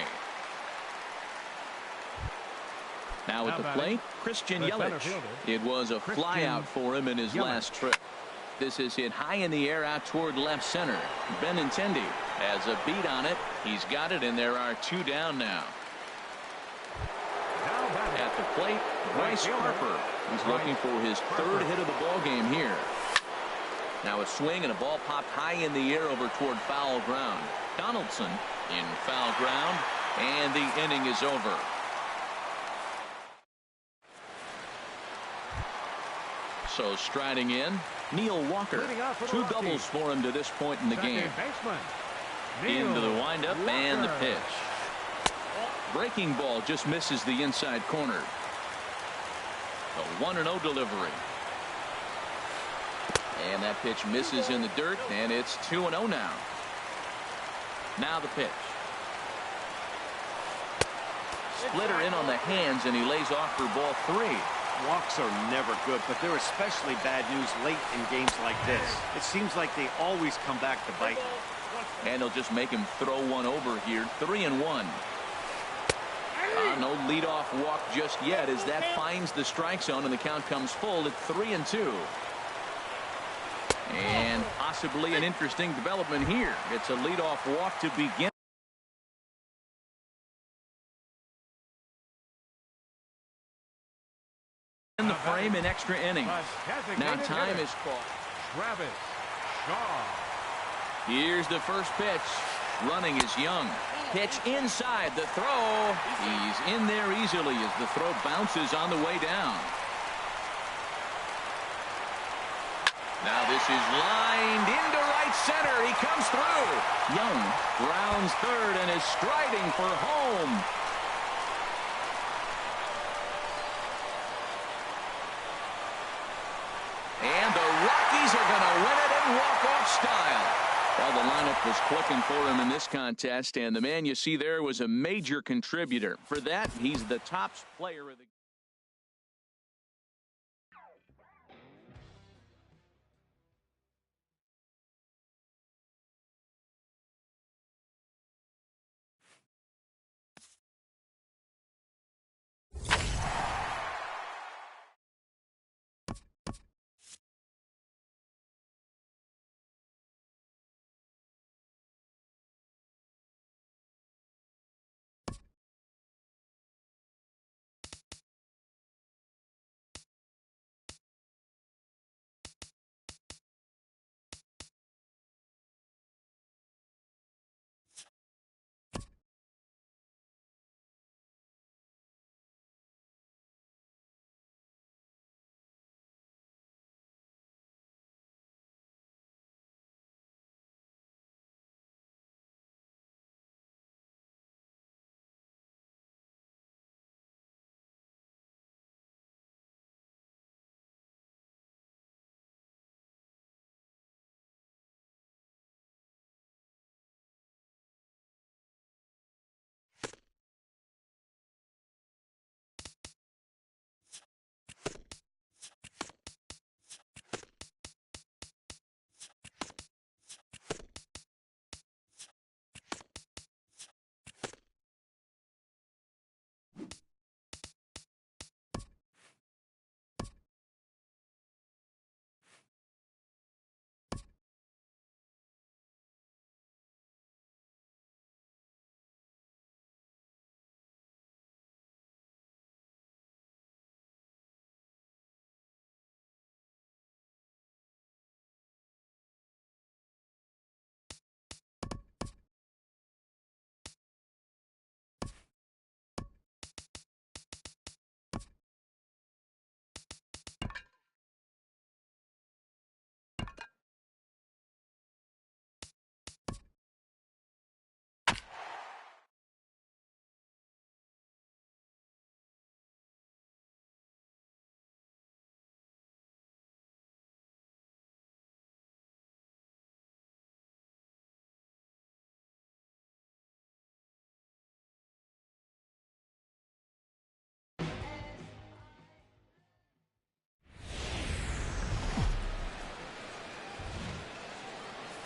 Now at the plate, Christian Yelich. It was a flyout for him in his last trip. This is hit high in the air out toward left center. Benintendi has a beat on it. He's got it, and there are 2 down now. At the plate, Bryce Harper. He's looking for his 3rd hit of the ball game here. Now a swing and a ball popped high in the air over toward foul ground. Donaldson in foul ground, and the inning is over. So striding in, Neil Walker. 2 doubles for him to this point in the game. Into the windup and the pitch. Breaking ball just misses the inside corner. A 1-0 delivery. And that pitch misses in the dirt, and it's 2-0 now. Now the pitch. Splitter in on the hands, and he lays off for ball 3. Walks are never good, but they're especially bad news late in games like this. It seems like they always come back to bite. And they'll just make him throw one over here. 3-1. No leadoff walk just yet as that finds the strike zone, and the count comes full at 3-2. And possibly an interesting development here. It's a leadoff walk to begin. In the frame in extra innings. Now time is called. Travis Shaw. Here's the first pitch. Running is Young. Pitch inside the throw. He's in there easily as the throw bounces on the way down. Now this is lined into right center. He comes through. Young rounds third and is striding for home. And the Rockies are going to win it in walk-off style. Well, the lineup was clicking for him in this contest, and the man you see there was a major contributor. For that, he's the top player of the game.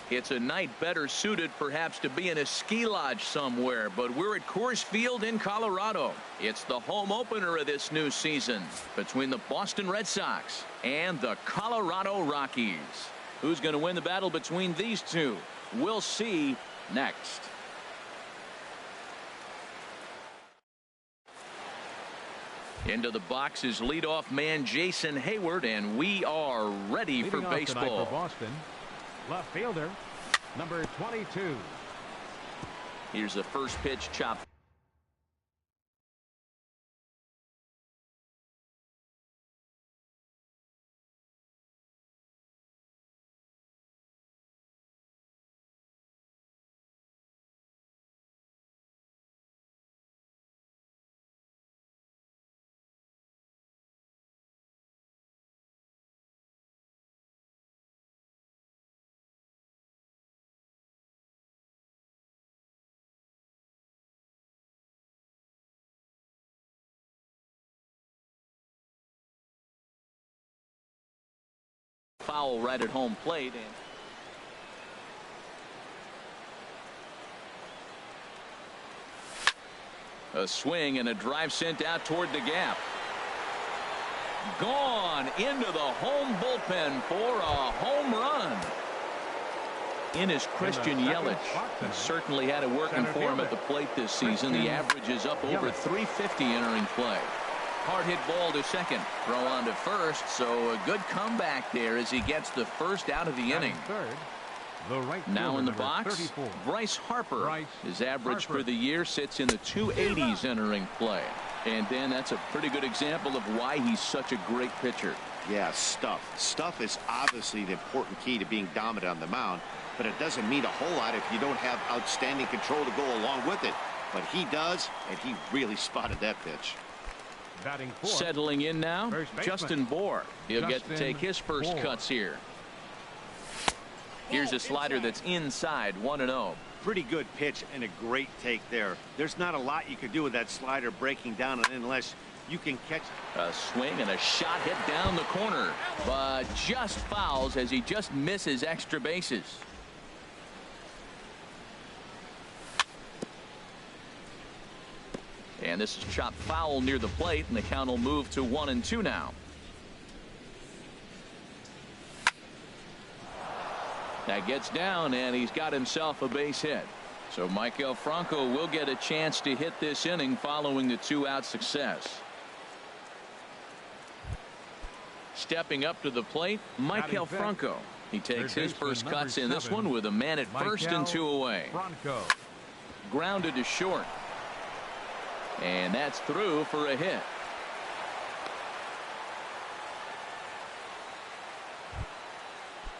It's a night better suited perhaps to be in a ski lodge somewhere, but we're at Coors Field in Colorado. It's the home opener of this new season between the Boston Red Sox and the Colorado Rockies. Who's going to win the battle between these two? We'll see next. Into the box is leadoff man Jason Hayward, and we are ready for baseball. For Boston, left fielder number 22. Here's the first pitch, chop. Foul right at home plate. And a swing and a drive sent out toward the gap. Gone into the home bullpen for a home run. In is Christian Yelich. He certainly had it working for him at the plate this season. The average is up over 350 entering play. Hard hit ball to second. Throw on to first, so a good comeback there as he gets the first out of the inning. Now in the box, 34. Bryce Harper. His average for the year sits in the 280s entering play. And Dan, that's a pretty good example of why he's such a great pitcher. Yeah, stuff is obviously the important key to being dominant on the mound, but it doesn't mean a whole lot if you don't have outstanding control to go along with it. But he does, and he really spotted that pitch. Settling in now, Justin Bour. He'll get to take his first cuts here. Here's a slider that's inside, 1-0. Pretty good pitch and a great take there. There's not a lot you could do with that slider breaking down unless you can catch. A swing and a shot hit down the corner, but just fouls as he just misses extra bases. And this is chopped foul near the plate, and the count will move to 1-2 now. That gets down, and he's got himself a base hit. So Michael Franco will get a chance to hit this inning following the 2-out success. Stepping up to the plate, Michael Franco. He takes his first cuts in this one with a man at first and 2 away. Grounded to short. And that's through for a hit.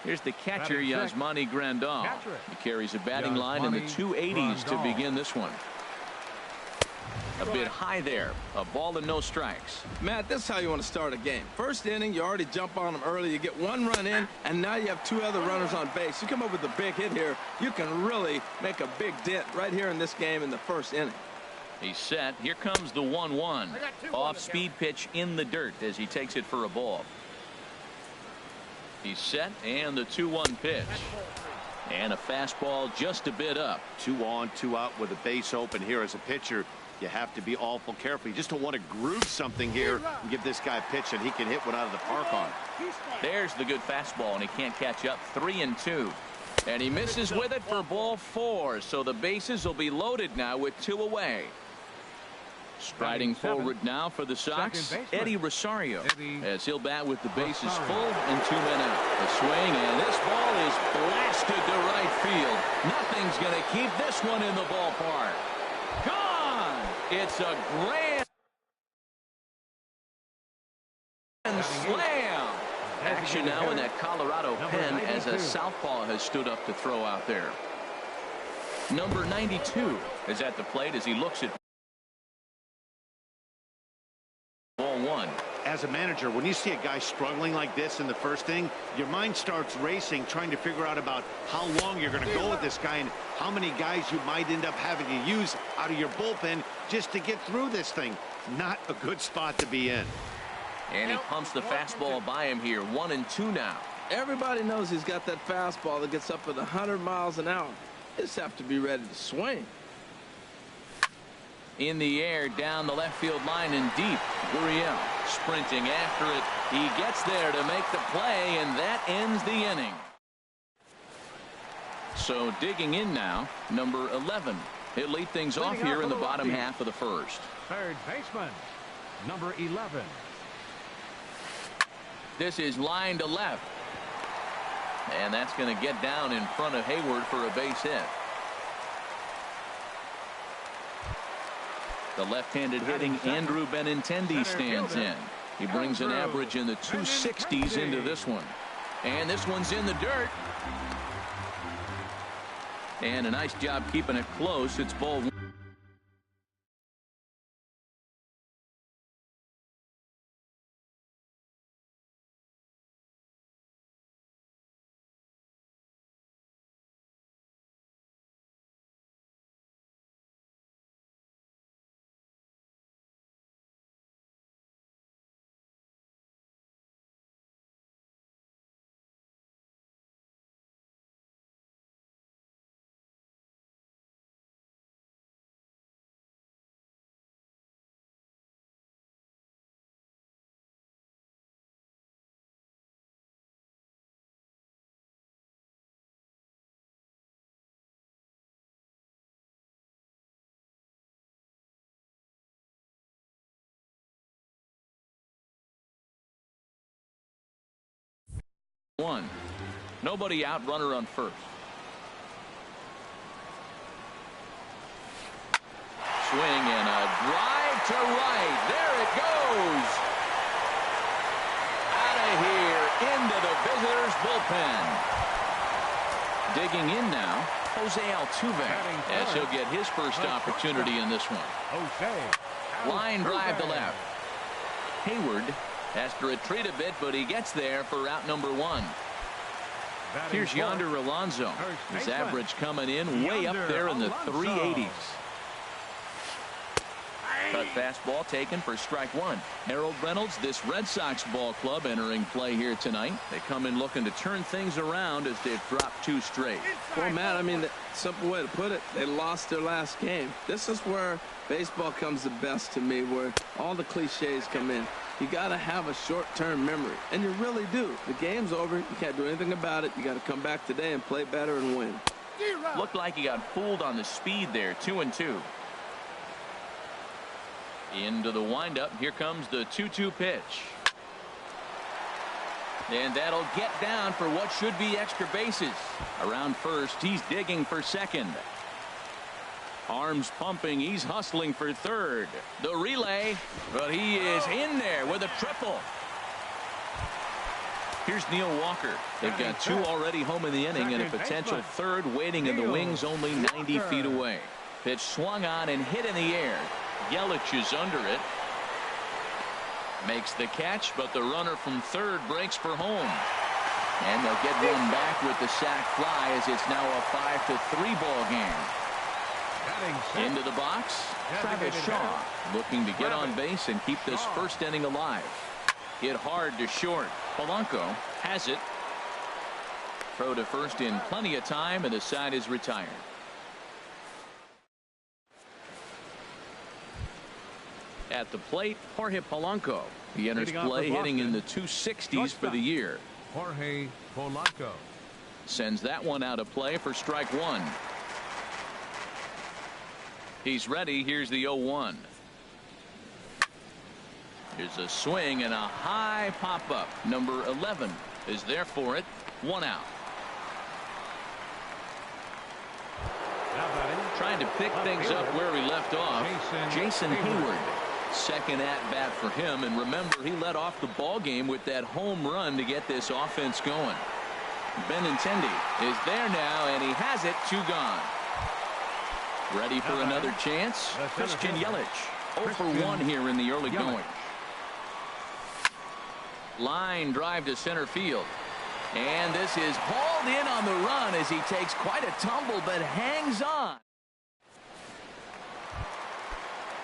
Here's the catcher, Yasmani Grandal. He carries a batting line in the 280s to begin this one. A bit high there. A ball and no strikes. Matt, this is how you want to start a game. First inning, you already jump on them early. You get 1 run in, and now you have 2 other runners on base. You come up with a big hit here, you can really make a big dent right here in this game in the first inning. He's set. Here comes the 1-1. Off-speed pitch in the dirt as he takes it for a ball. He's set, and the 2-1 pitch. And a fastball just a bit up. 2 on, 2 out with a base open here. As a pitcher, you have to be awful careful. You just don't want to groove something here and give this guy a pitch that he can hit one out of the park on. There's the good fastball, and he can't catch up. 3-2. And he misses with it for ball 4. So the bases will be loaded now with 2 away. Striding forward now for the Sox, Eddie Rosario, as he'll bat with the bases full and 2 men out. A swing, and this ball is blasted to right field. Nothing's going to keep this one in the ballpark. Gone! It's a grand slam. Action now in that Colorado pen as a southpaw has stood up to throw out there. Number 92 is at the plate as he looks at ball 1. As a manager, when you see a guy struggling like this in the first inning, your mind starts racing, trying to figure out about how long you're going to go with this guy and how many guys you might end up having to use out of your bullpen just to get through this thing. Not a good spot to be in. And he pumps the fastball by him here. 1-2 now. Everybody knows he's got that fastball that gets up at 100 miles an hour. You just have to be ready to swing. In the air, down the left field line and deep. Gurriel sprinting after it. He gets there to make the play, and that ends the inning. So digging in now, number 11. He'll lead things off here in the bottom half of the first. Third baseman, number 11. This is line to left. And that's going to get down in front of Hayward for a base hit. The left-handed hitting Andrew Benintendi stands in. He brings an average in the 260s into this one. And this one's in the dirt. And a nice job keeping it close. It's ball 1. Nobody out, runner on first. Swing and a drive to right. There it goes. Out of here into the visitors' bullpen. Digging in now, Jose Altuve, as he'll get his first opportunity in this one. Line drive to left. Hayward has to retreat a bit, but he gets there for out number 1. Here's Yonder Alonso. His average coming in way up there in the 380s. Cut fastball taken for strike 1. Harold Reynolds, this Red Sox ball club entering play here tonight. They come in looking to turn things around as they've dropped 2 straight. Well, Matt, I mean, the simple way to put it, they lost their last game. This is where baseball comes the best to me, where all the cliches come in. You got to have a short-term memory, and you really do. The game's over. You can't do anything about it. You got to come back today and play better and win. Looked like he got fooled on the speed there. 2-2. Into the windup. Here comes the 2-2 pitch. And that'll get down for what should be extra bases. Around first, he's digging for second. Arms pumping, he's hustling for third. The relay, but he is in there with a triple. Here's Neil Walker. They've got 2 already home in the inning and a potential third waiting in the wings only 90 feet away. Pitch swung on and hit in the air. Yelich is under it. Makes the catch, but the runner from third breaks for home. And they'll get one back with the sac fly as it's now a 5-3 ball game. Into the box, Travis Shaw looking to get on base and keep this first inning alive. Hit hard to short. Polanco has it. Throw to first in plenty of time, and the side is retired. At the plate, Jorge Polanco. He enters play hitting in the 260s for the year. Jorge Polanco sends that one out of play for strike 1. He's ready. Here's the 0-1. Here's a swing and a high pop-up. Number 11 is there for it. 1 out. Trying to pick things up where he left off. Jason Hayward. Second at-bat for him. And remember, he led off the ball game with that home run to get this offense going. Benintendi is there now, and he has it. 2 gone. Ready for another chance? Christian Yelich. 0 for 1 here in the early going. Line drive to center field. And this is hauled in on the run as he takes quite a tumble but hangs on.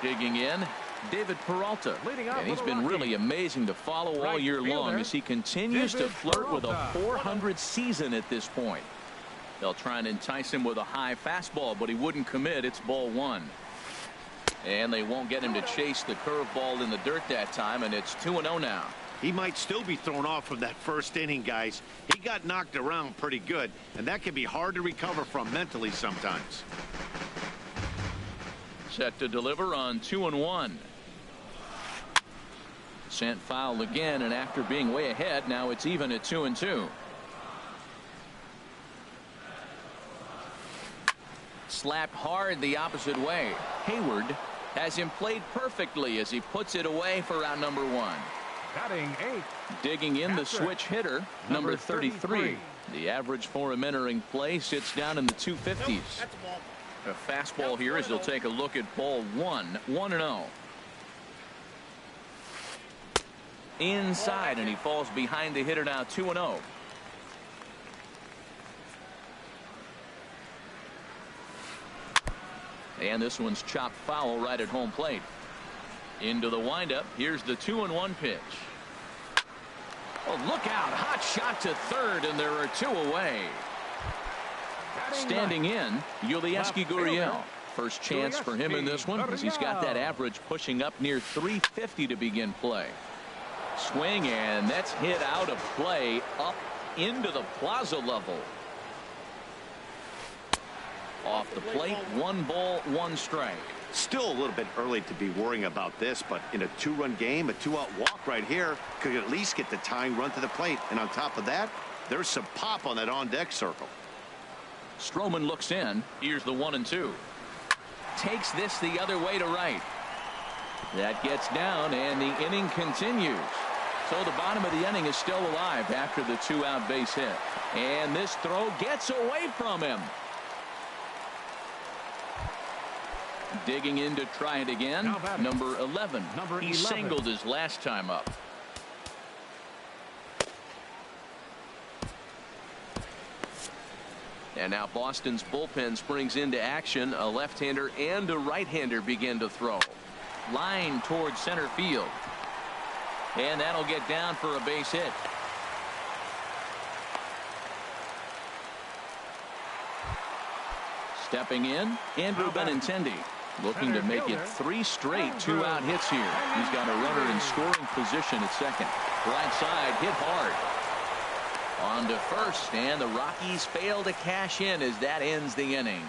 Digging in, David Peralta. Leading off And he's for the been Rockies. really amazing to follow all Right year fielder, long as he continues David to flirt with a Peralta. 400 season at this point. They'll try and entice him with a high fastball, but he wouldn't commit. It's ball one. And they won't get him to chase the curveball in the dirt that time, and it's 2-0 now. He might still be thrown off from that first inning, guys. He got knocked around pretty good, and that can be hard to recover from mentally sometimes. Set to deliver on 2-1. Sent foul again, and after being way ahead, now it's even at 2-2. Slapped hard the opposite way. Hayward has him played perfectly as he puts it away for out number one. Batting 8. Digging in the That's it. switch hitter, number 33. The average for him entering play sits down in the 250s. A fastball here as they'll take a look at ball one. 1-0. Inside, and he falls behind the hitter now. 2-0. And this one's chopped foul right at home plate. Into the windup. Here's the 2-1 pitch. Oh, look out. Hot shot to third, and there are two away. Standing in, Yaelyandel Gurriel. First chance for him in this one as he's got that average pushing up near 350 to begin play. Swing, and that's hit out of play up into the plaza level. Off the plate, 1 ball, 1 strike. Still a little bit early to be worrying about this, but in a 2-run game, a 2-out walk right here could at least get the tying run to the plate. And on top of that, there's some pop on that on-deck circle. Stroman looks in. Here's the 1-2. Takes this the other way to right. That gets down, and the inning continues. So the bottom of the inning is still alive after the 2-out base hit. And this throw gets away from him. Digging in to try it again. Number 11. He singled his last time up. And now Boston's bullpen springs into action. A left-hander and a right-hander begin to throw. Line towards center field. And that'll get down for a base hit. Stepping in, Andrew Benintendi. Looking to make it 3 straight 2-out hits here. He's got a runner in scoring position at second. Right side, hit hard. On to first, and the Rockies fail to cash in as that ends the inning.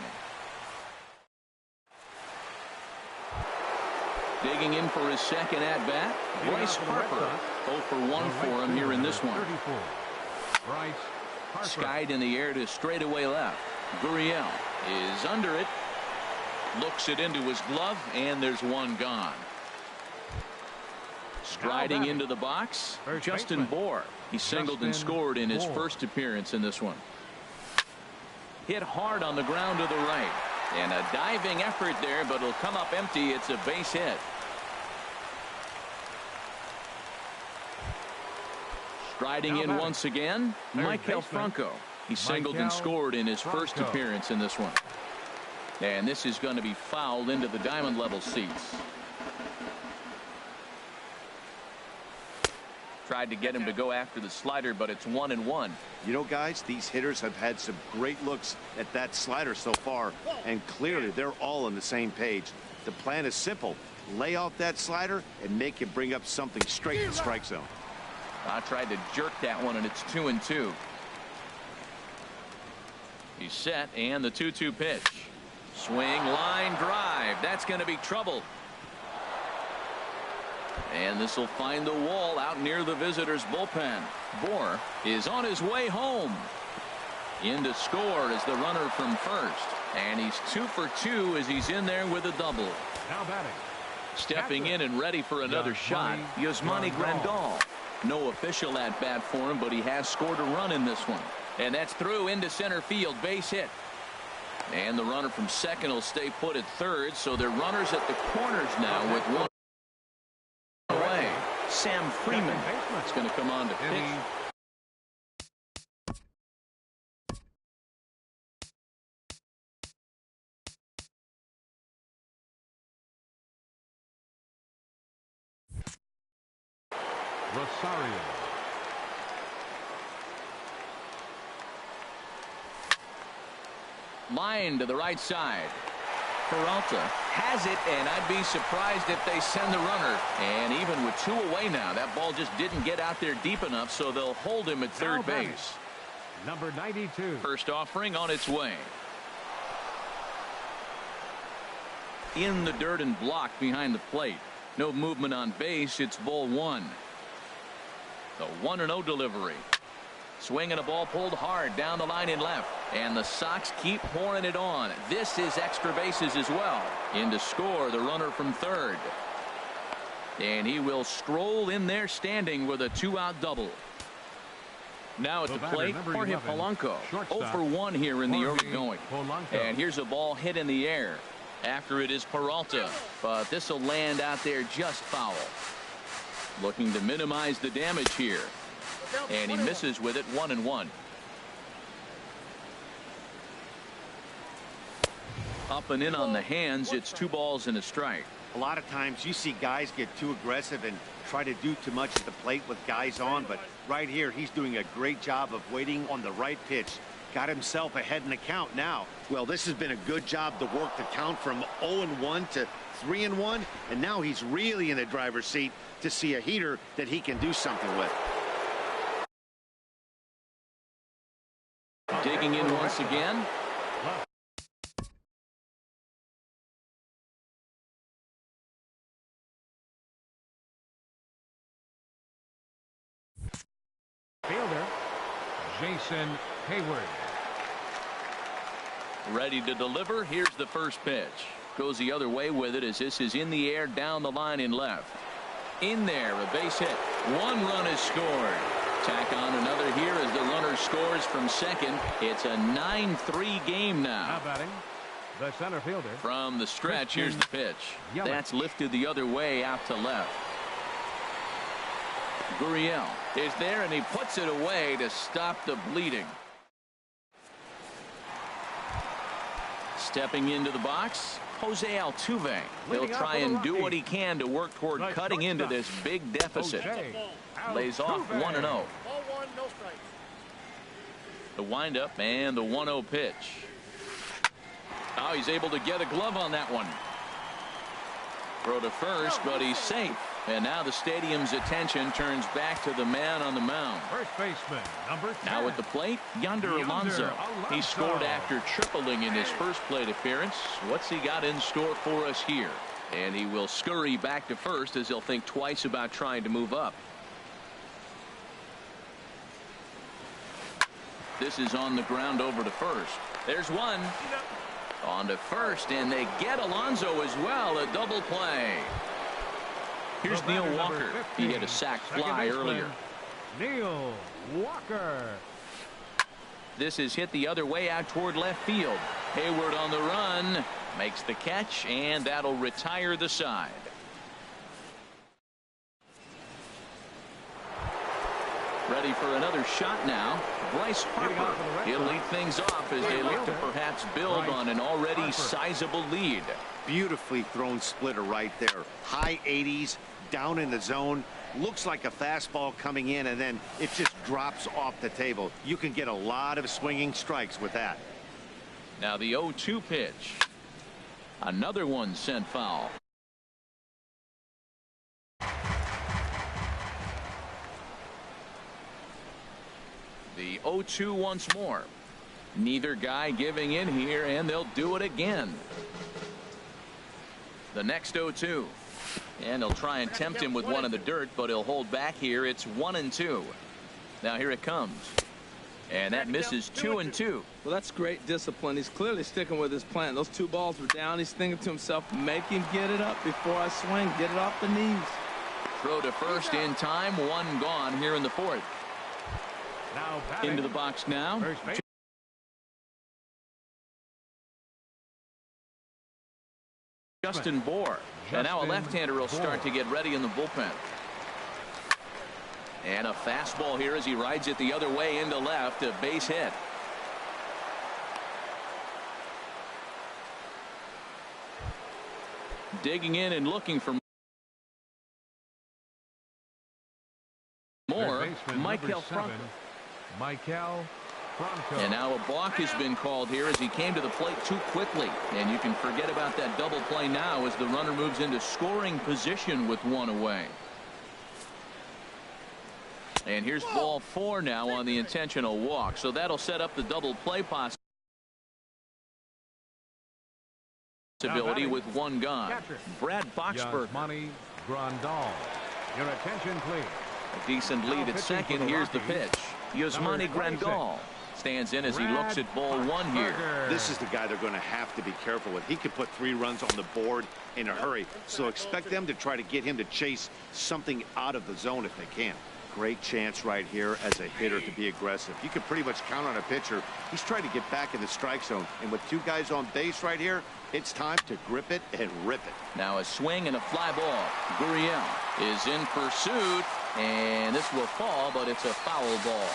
Digging in for his second at-bat, Bryce Harper. 0 for 1 for him here in this one. Skied in the air to straightaway left. Gurriel is under it. Looks it into his glove, and there's one gone. Striding into the box, Justin Bour. He singled and scored in his first appearance in this one. Hit hard on the ground to the right. And a diving effort there, but it'll come up empty. It's a base hit. Striding in once again, Maikel Franco. He singled and scored in his first appearance in this one. And this is going to be fouled into the diamond level seats. Tried to get him to go after the slider, but it's 1-1. You know, guys, these hitters have had some great looks at that slider so far, and clearly they're all on the same page. The plan is simple. Lay off that slider and make it bring up something straight in the strike zone. I tried to jerk that one, and it's 2-2. He's set, and the 2-2 pitch. Swing, line drive. That's going to be trouble. And this will find the wall out near the visitors' bullpen. Bour is on his way home. In to score is the runner from first. And he's 2 for 2 as he's in there with a double. Now batting. Stepping in and ready for another shot, Yasmani Grandal. No official at bat for him, but he has scored a run in this one. And that's through into center field, base hit. And the runner from second will stay put at third, so they're runners at the corners now with one away. Sam Freeman is going to come on to pitch. Line to the right side. Peralta has it, and I'd be surprised if they send the runner. And even with 2 away now, that ball just didn't get out there deep enough, so they'll hold him at third base. Number 92. First offering on its way. In the dirt and blocked behind the plate. No movement on base. It's ball 1. The 1-0 delivery. Swinging a ball pulled hard down the line in left. And the Sox keep pouring it on. This is extra bases as well. In to score the runner from third. And he will stroll in there standing with a 2-out double. Now at the plate, Jorge Polanco. 0 for 1 here in the early going. And here's a ball hit in the air after it is Peralta. But this will land out there just foul. Looking to minimize the damage here. And he misses with it. 1-1. Up and in on the hands. It's 2 balls and a strike. A lot of times you see guys get too aggressive and try to do too much at the plate with guys on, but right here he's doing a great job of waiting on the right pitch. Got himself ahead in the count now. Well, this has been a good job to work the count from 0-1 to 3-1, and now he's really in the driver's seat to see a heater that he can do something with. Digging in once again. Fielder, Jason Hayward. Ready to deliver. Here's the first pitch. Goes the other way with it as this is in the air down the line in left. In there, a base hit. 1 run is scored. Tack on another here as the runner scores from second. It's a 9-3 game now. Now batting, the center fielder. From the stretch, here's the pitch. That's lifted the other way out to left. Gurriel is there, and he puts it away to stop the bleeding. Stepping into the box, Jose Altuve. He'll try and do what he can to work toward cutting into this big deficit. Lays off 1-0. The windup and the 1-0 pitch. Oh, he's able to get a glove on that one. Throw to first, but he's safe. And now the stadium's attention turns back to the man on the mound. First baseman, number 10. Now at the plate, Yonder Alonso. He scored after tripling in his first plate appearance. What's he got in store for us here? And he will scurry back to first as he'll think twice about trying to move up. This is on the ground over to first. There's one. On to first, and they get Alonso as well. A double play. Here's Neil Walker. He hit a sac fly earlier. Neil Walker. This is hit the other way out toward left field. Hayward on the run. Makes the catch, and that'll retire the side. Ready for another shot now. Bryce Harper. He'll lead things off as they look to perhaps build on an already sizable lead. Beautifully thrown splitter right there. High 80s, down in the zone. Looks like a fastball coming in, and then it just drops off the table. You can get a lot of swinging strikes with that. Now the 0-2 pitch. Another one sent foul. The 0-2 once more. Neither guy giving in here, and they'll do it again. The next 0-2. And they'll try and tempt him with one in the dirt, but he'll hold back here. It's 1-2. Now here it comes. And that misses 2-2. Well, that's great discipline. He's clearly sticking with his plan. Those 2 balls were down. He's thinking to himself, make him get it up before I swing. Get it off the knees. Throw to first in time. 1 gone here in the 4th. Now into the box now. Justin Bohr. And now a left-hander will start to get ready in the bullpen. And a fastball here as he rides it the other way into left. A base hit. Digging in and looking for more. Michael Franco. Michael Franco. And now a balk has been called here as he came to the plate too quickly. And you can forget about that double play now as the runner moves into scoring position with one away. And here's ball 4 now on the intentional walk. So that'll set up the double play possibility with one gone. Catcher. Brad Boxberg. Yasmani Grandal. Your attention, please. A decent lead at second. Here's the pitch. Yasmani Grandal stands in as he looks at ball 1 here. This is the guy they're going to have to be careful with. He could put 3 runs on the board in a hurry. So expect them to try to get him to chase something out of the zone if they can. Great chance right here as a hitter to be aggressive. You can pretty much count on a pitcher. He's trying to get back in the strike zone. And with 2 guys on base right here, it's time to grip it and rip it. Now a swing and a fly ball. Gurriel is in pursuit. And this will fall, but it's a foul ball.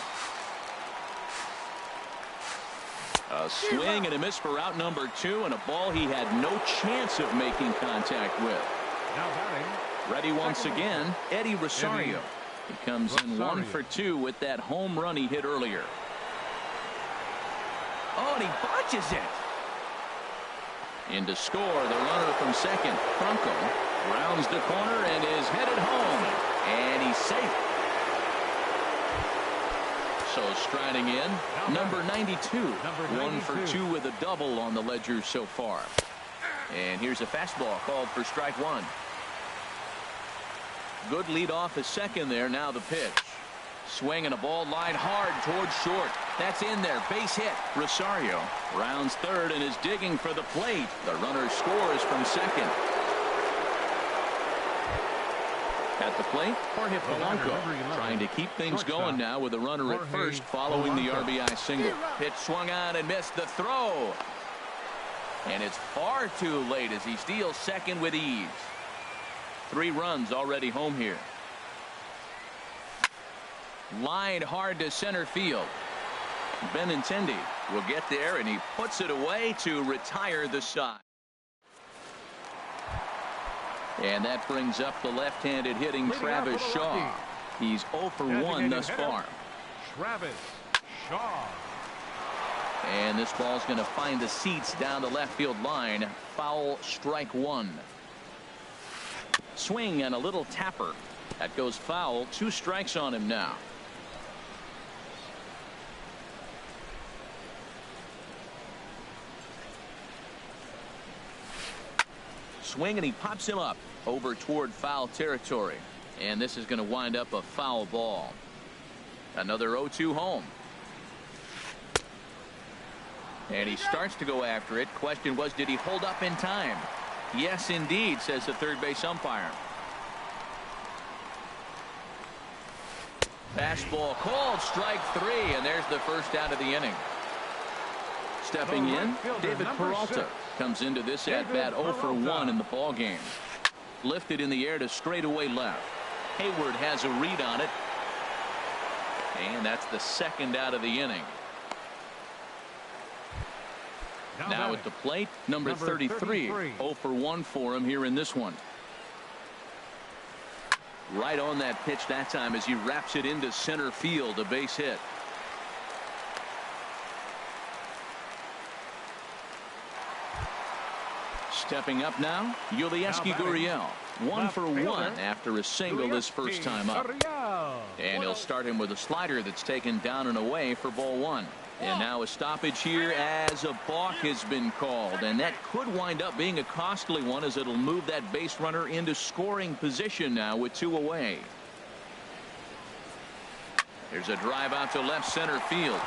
A swing and a miss for out number 2, and a ball he had no chance of making contact with. Now batting. Ready once again, Eddie Rosario. He comes in 1 for 2 with that home run he hit earlier. Oh, and he botches it. In to score, the runner from second, Franco, rounds the corner and is headed home. And he's safe. So striding in, number 92. 1 for 2 with a double on the ledger so far. And here's a fastball called for strike 1. Good lead off a second there. Now the pitch. Swing and a ball line hard towards short. That's in there. Base hit. Rosario rounds third and is digging for the plate. The runner scores from second. At the plate, Jorge Polanco trying to keep things going now with a runner at first following the RBI single. Pitch swung on and missed the throw. And it's far too late as he steals second with ease. 3 runs already home here. Line hard to center field. Benintendi will get there and he puts it away to retire the side. And that brings up the left-handed hitting Travis Shaw. He's 0 for 1 thus far. Travis Shaw. And this ball's going to find the seats down the left field line. Foul, strike 1. Swing and a little tapper. That goes foul. 2 strikes on him now. Swing and he pops him up over toward foul territory. And this is going to wind up a foul ball. Another 0-2 home. And he starts to go after it. Question was, did he hold up in time? Yes, indeed, says the third base umpire. Fastball called, strike 3, and there's the first out of the inning. Stepping in, David Peralta comes into this at bat 0 for 1 in the ball game. Lifted in the air to straightaway left. Hayward has a read on it. And that's the second out of the inning. Now at the plate, number 33. 0 for 1 for him here in this one. Right on that pitch that time as he wraps it into center field, a base hit. Stepping up now, Yaelyandel 18. 1 for 1 after a single his first time up. And he'll start him with a slider that's taken down and away for ball 1. And now a stoppage here as a balk has been called. And that could wind up being a costly one as it'll move that base runner into scoring position now with 2 away. There's a drive out to left center field.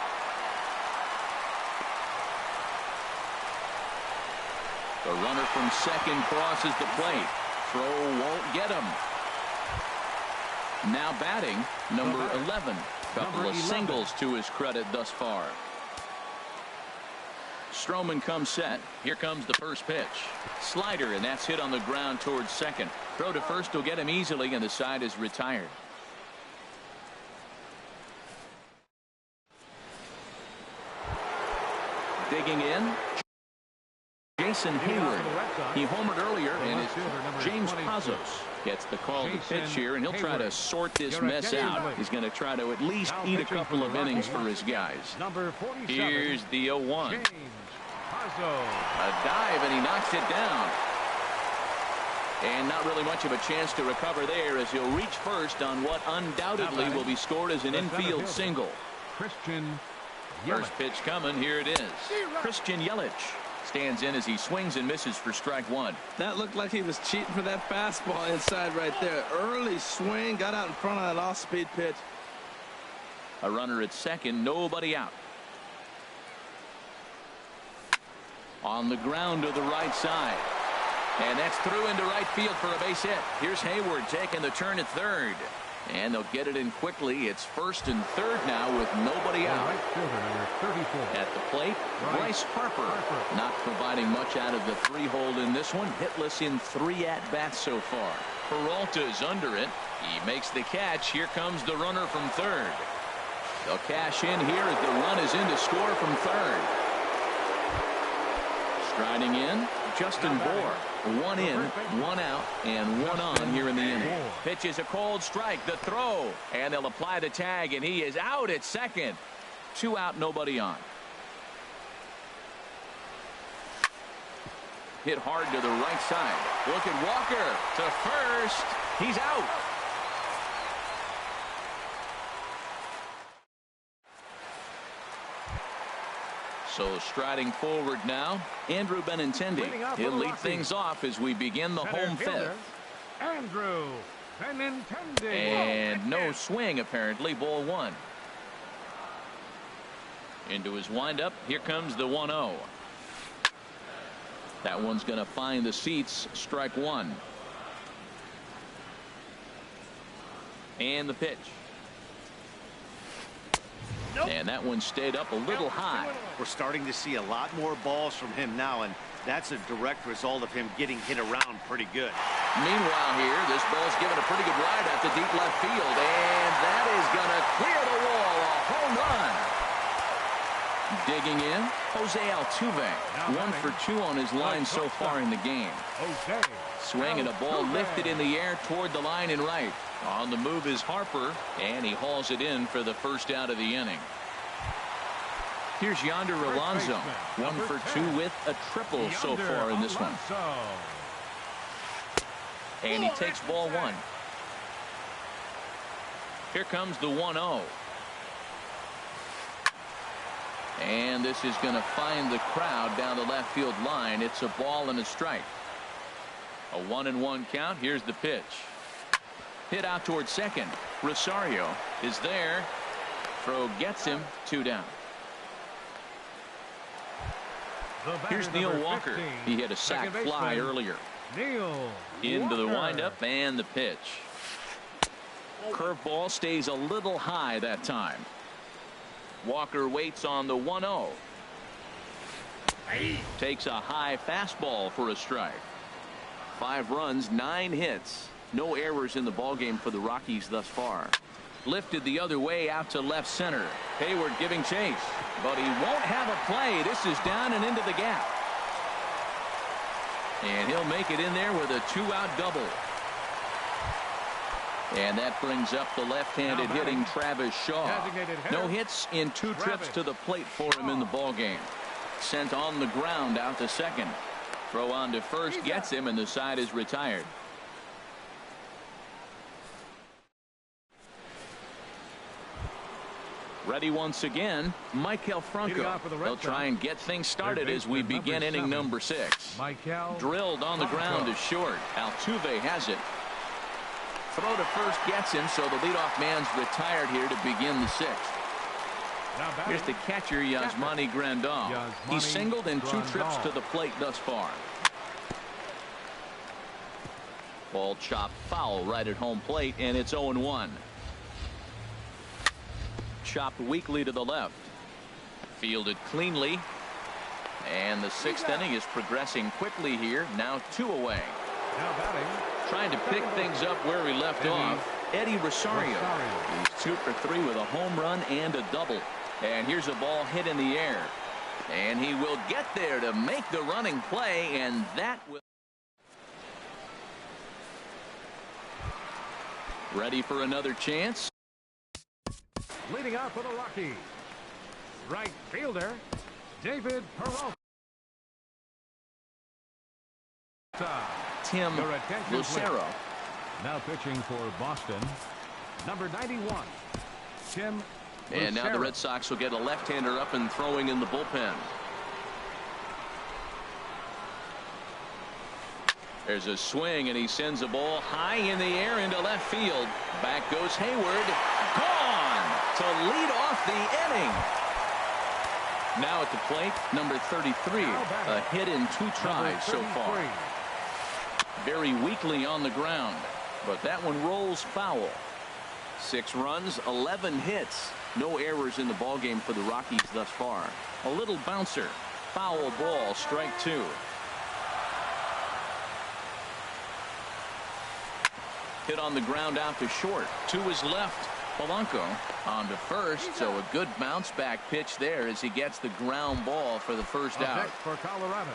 The runner from second crosses the plate. Throw won't get him. Now batting, number 11. Couple of singles to his credit thus far. Stroman comes set. Here comes the first pitch. Slider, and that's hit on the ground towards second. Throw to first will get him easily, and the side is retired. Digging in, Jason Hayward. He homered earlier, and it's James Pazos gets the call to pitch here, and he'll try to sort this mess out. He's going to try to at least eat a couple of innings for his guys. Here's the 0-1. A dive, and he knocks it down. And not really much of a chance to recover there, as he'll reach first on what undoubtedly will be scored as an infield single. First pitch coming. Here it is. Christian Yelich stands in as he swings and misses for strike one. That looked like he was cheating for that fastball inside right there. Early swing, got out in front of that off-speed pitch. A runner at second, nobody out. On the ground to the right side. And that's through into right field for a base hit. Here's Hayward taking the turn at third. And they'll get it in quickly. It's first and third now with nobody out. At the plate, Bryce Harper not providing much out of the 3-hole in this one. Hitless in 3 at-bats so far. Peralta's under it. He makes the catch. Here comes the runner from third. They'll cash in here as the run is in to score from third. Striding in, Justin Bohr. 1 in, 1 out, and 1 on here in the inning. Pitch is a cold strike. The throw, and they'll apply the tag, and he is out at second. 2 out, nobody on. Hit hard to the right side. Look at Walker to first. He's out. So striding forward now, Andrew Benintendi. He'll lead things off as we begin the home fifth. Andrew Benintendi. And no swing, apparently. Ball 1. Into his windup. Here comes the 1-0. That one's going to find the seats. Strike 1. And the pitch. And that one stayed up a little high. We're starting to see a lot more balls from him now, and that's a direct result of him getting hit around pretty good. Meanwhile here, this ball's given a pretty good ride out to deep left field, and that is going to clear the wall. A home run. Digging in, Jose Altuve. 1 for 2 on his line so far in the game. Swing and a ball lifted in the air toward the line and right. On the move is Harper, and he hauls it in for the first out of the inning. Here's Yonder Alonso. 1 for 2 with a triple so far in this one. And he takes ball 1. Here comes the 1-0. And this is going to find the crowd down the left field line. It's a ball and a strike. A 1-1 count. Here's the pitch. Hit out towards second. Rosario is there. Throw gets him. 2 down. Here's Neil Walker. He hit a sac fly earlier. Into the windup and the pitch. Curveball stays a little high that time. Walker waits on the 1-0. Takes a high fastball for a strike. 5 runs, 9 hits. No errors in the ballgame for the Rockies thus far. Lifted the other way out to left center. Hayward giving chase, but he won't have a play. This is down and into the gap. And he'll make it in there with a 2-out double. And that brings up the left-handed hitting Travis Shaw. No hits in 2 trips to the plate for him in the ballgame. Sent on the ground out to second. Throw on to first gets him, and the side is retired. Ready once again, Michael Franco. They'll try and get things started as we begin inning number 6. Drilled on the ground to short. Altuve has it. Throw to first gets him, so the leadoff man's retired here to begin the 6th. Here's the catcher, Yasmani Grandal. He's singled in 2 trips to the plate thus far. Ball chopped foul right at home plate, and it's 0-1. Chopped weakly to the left. Fielded cleanly. And the 6th inning is progressing quickly here. Now 2 away. Trying to pick things up where we left off. Eddie Rosario. He's 2 for 3 with a home run and a double. And here's a ball hit in the air. And he will get there to make the running play, and that will. Ready for another chance. Leading out for the Rockies, right fielder David Peralta. Tim Lucero. Now pitching for Boston, number 91, Tim. And now the Red Sox will get a left-hander up and throwing in the bullpen. There's a swing, and he sends a ball high in the air into left field. Back goes Hayward. Gone to lead off the inning. Now at the plate, number 33. A hit in 2 tries so far. Very weakly on the ground, but that one rolls foul. 6 runs, 11 hits. No errors in the ballgame for the Rockies thus far. A little bouncer. Foul ball, strike 2. Hit on the ground out to short. To his left. Polanco on to first, so a good bounce back pitch there as he gets the ground ball for the first out. For Colorado.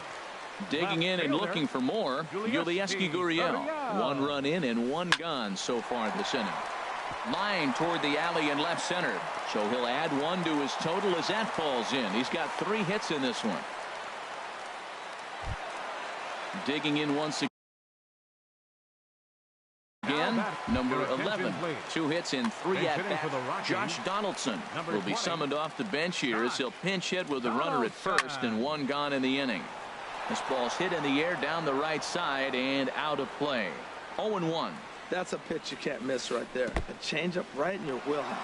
Digging in and looking for more, Yulieski Gurriel. 1 run in and 1 gone so far this inning. Line toward the alley in left center, so he'll add 1 to his total as that falls in. He's got 3 hits in this one. Digging in once again, number 11. 2 hits in 3 at-bats. Josh Donaldson will be summoned off the bench here as he'll pinch hit with a runner at first and 1 gone in the inning. This ball's hit in the air down the right side and out of play. 0-1. That's a pitch you can't miss right there. A changeup right in your wheelhouse.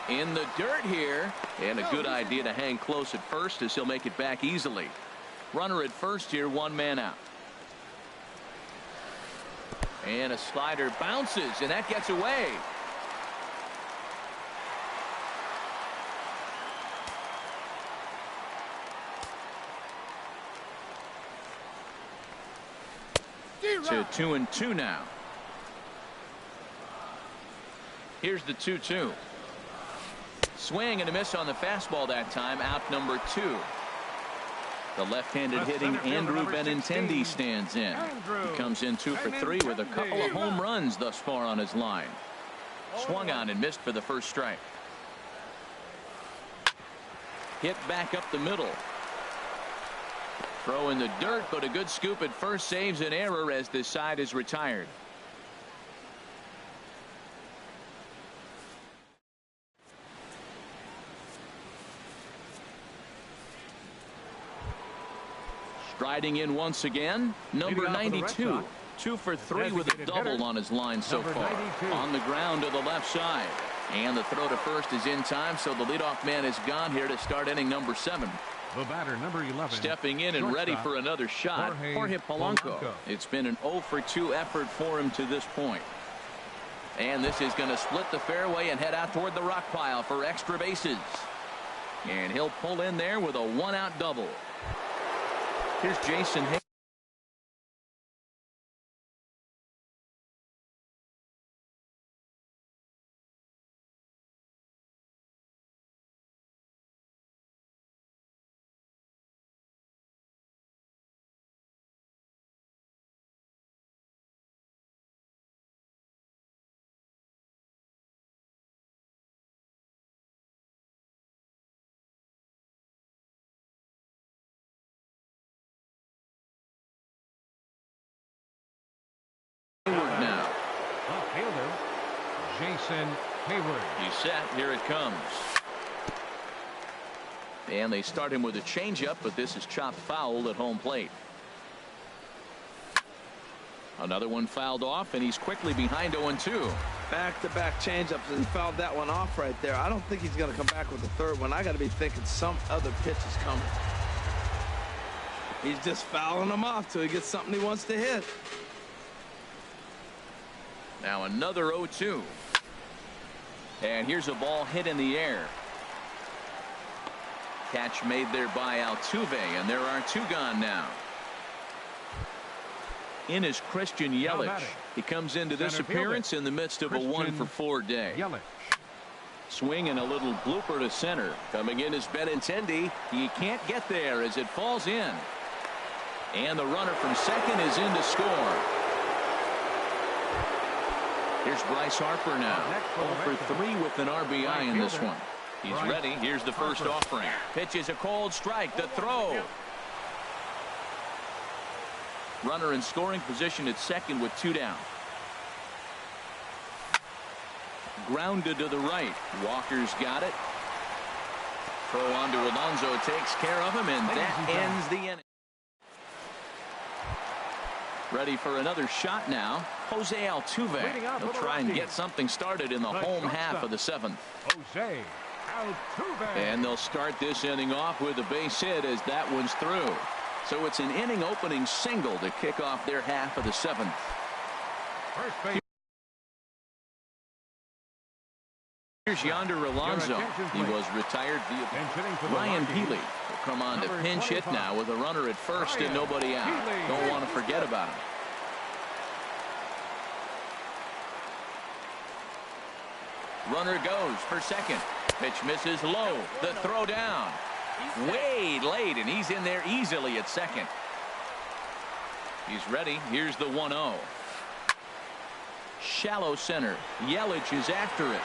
In the dirt here, and a good idea to hang close at first as he'll make it back easily. Runner at first here, 1 man out. And a slider bounces, and that gets away. To 2-2 now. Here's the 2-2. Swing and a miss on the fastball that time. Out number 2. The left-handed hitting Andrew Benintendi stands in. He comes in 2 for 3 with a couple of home runs thus far on his line. Swung on and missed for the first strike. Hit back up the middle. Throw in the dirt, but a good scoop at first saves an error as this side is retired. Striding in once again, number 92. 2 for 3 with a double on his line so far. On the ground to the left side. And the throw to first is in time, so the leadoff man is gone here to start inning number 7. The batter, number 11. Stepping in and ready for another shot, Jorge Polanco. It's been an 0 for 2 effort for him to this point. And this is going to split the fairway and head out toward the rock pile for extra bases. And he'll pull in there with a 1-out double. Here's Jason Hayward. Now. Fielder Jason Hayward. He's set. Here it comes. And they start him with a changeup, but this is chopped foul at home plate. Another one fouled off, and he's quickly behind 0-2. Back-to-back changeups, and he fouled that one off right there. I don't think he's going to come back with the third one. I got to be thinking some other pitch is coming. He's just fouling them off till he gets something he wants to hit. Now another 0-2. And here's a ball hit in the air. Catch made there by Altuve, and there are 2 gone now. In is Christian Yelich. He comes into this appearance in the midst of a 1 for 4 day. Yelich. Swing and a little blooper to center. Coming in is Benintendi. He can't get there as it falls in. And the runner from second is in to score. Here's Bryce Harper now. 0 for 3 with an RBI in this one. He's ready. Here's the first offering. Pitch is a cold strike. The throw. Runner in scoring position at second with 2 down. Grounded to the right. Walker's got it. Throw on to Alonso takes care of him, and that ends the inning. Ready for another shot now. Jose Altuve. He'll try and get something started in the home half of the 7th. Jose Altuve. And they'll start this inning off with a base hit as that one's through. So it's an inning opening single to kick off their half of the 7th. First base. Here's Yonder Alonso. He was retired via Ryan Healy will come on to pinch hit now with a runner at first and nobody out. Don't want to forget about him. Runner goes for second. Pitch misses low. The throw down. Way late, and he's in there easily at second. He's ready. Here's the 1-0. Shallow center. Yelich is after it.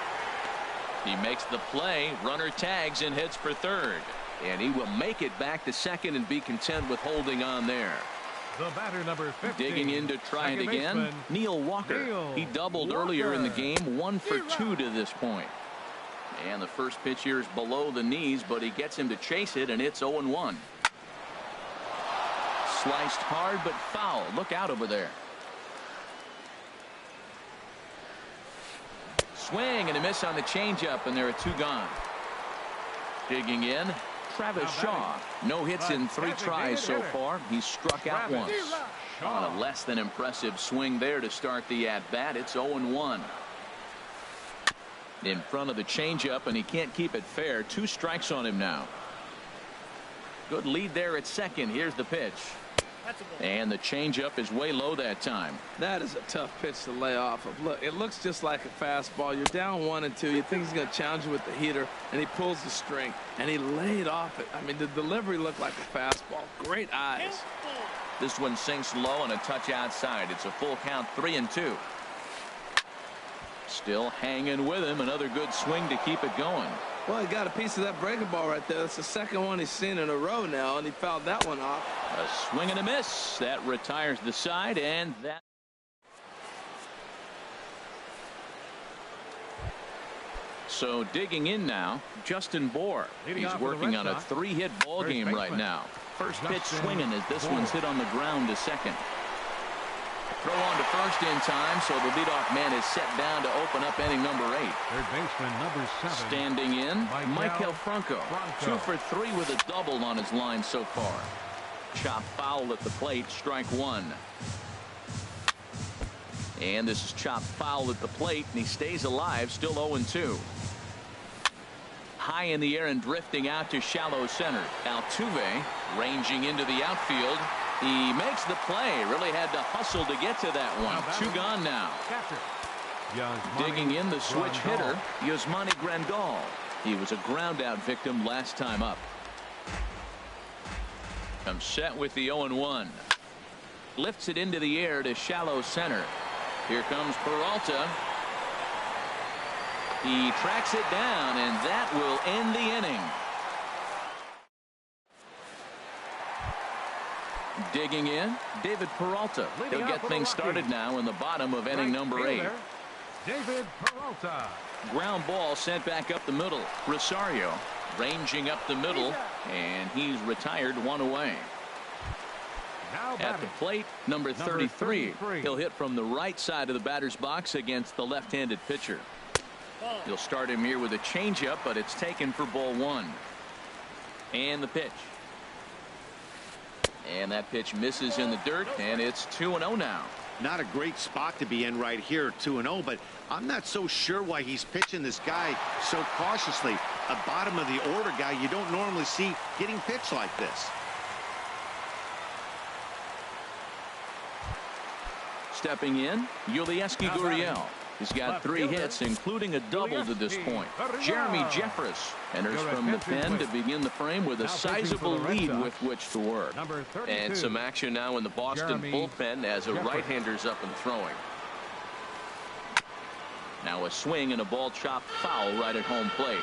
He makes the play. Runner tags and heads for third. And he will make it back to second and be content with holding on there. The batter number 15, digging in to try it again. Neil Walker. He doubled earlier in the game. 1 for 2 to this point. And the first pitch here is below the knees, but he gets him to chase it, and it's 0-1. Sliced hard but foul. Look out over there. Swing and a miss on the changeup, and there are 2 gone. Digging in, Travis Shaw. No hits in 3 tries so far. He's struck out once. On a less than impressive swing there to start the at-bat. It's 0-1. In front of the changeup, and he can't keep it fair. 2 strikes on him now. Good lead there at second. Here's the pitch. And the changeup is way low that time. That is a tough pitch to lay off of. Look, it looks just like a fastball. You're down 1-2. You think he's going to challenge you with the heater, and he pulls the string, and he laid off it. I mean, the delivery looked like a fastball. Great eyes. This one sinks low and a touch outside. It's a full count, 3-2. Still hanging with him. Another good swing to keep it going. Well, he got a piece of that breaking ball right there. That's the second one he's seen in a row now, and he fouled that one off. A swing and a miss. That retires the side, and that. So digging in now, Justin Bour. He's working on a 3-hit ball game right now. First pitch swinging as this one's hit on the ground to second. Throw on to first in time, so the leadoff man is set down to open up inning number 8. Third baseman number 7. Standing in, Maikel Franco. 2 for 3 with a double on his line so far. Chop foul at the plate, strike 1. And this is chop foul at the plate, and he stays alive, still 0-2. High in the air and drifting out to shallow center. Altuve ranging into the outfield. He makes the play. Really had to hustle to get to that one. 2 gone now. Digging in, the switch hitter, Yasmani Grandal. He was a ground out victim last time up. Comes set with the 0-1. Lifts it into the air to shallow center. Here comes Peralta. He tracks it down, and that will end the inning. Digging in, David Peralta. He'll get things started now in the bottom of inning number 8. David Peralta. Ground ball sent back up the middle. Rosario ranging up the middle, and he's retired 1 away. At the plate, number 33. He'll hit from the right side of the batter's box against the left-handed pitcher. He'll start him here with a changeup, but it's taken for ball 1. And the pitch. And that pitch misses in the dirt, and it's 2-0 now. Not a great spot to be in right here, 2-0, but I'm not so sure why he's pitching this guy so cautiously. A bottom of the order guy you don't normally see getting pitched like this. Stepping in, Yulieski Gurriel. He's got 3 hits, including a double to this point. Jeremy Jeffress enters from the pen to begin the frame with a sizable lead with which to work. And some action now in the Boston bullpen as a right-hander's up and throwing. Now a swing and a ball chopped foul right at home plate.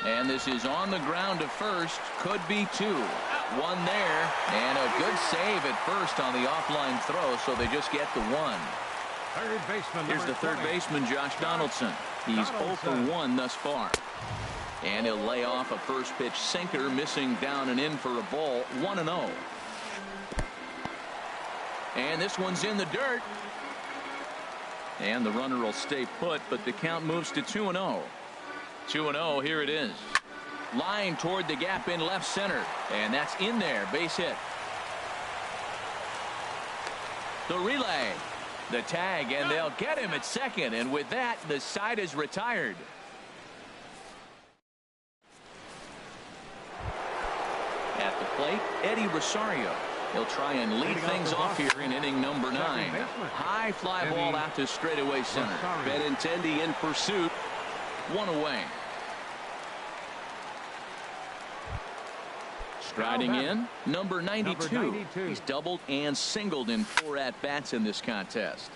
And this is on the ground to first. Could be 2. 1 there, and a good save at first on the offline throw, so they just get the 1. Third baseman. Here's the third baseman, Josh Donaldson. He's 0 for 1 thus far. And he'll lay off a first pitch sinker, missing down and in for a ball. 1-0. And this one's in the dirt. And the runner will stay put, but the count moves to 2-0. 2-0, here it is. Line toward the gap in left center, and that's in there. Base hit. The relay, the tag, and they'll get him at second, and with that the side is retired. At the plate, Eddie Rosario. He'll try and lead things off here in inning number 9. High fly ball out to straightaway center. Benintendi in pursuit. 1 away. Striding in, number 92. He's doubled and singled in 4 at-bats in this contest.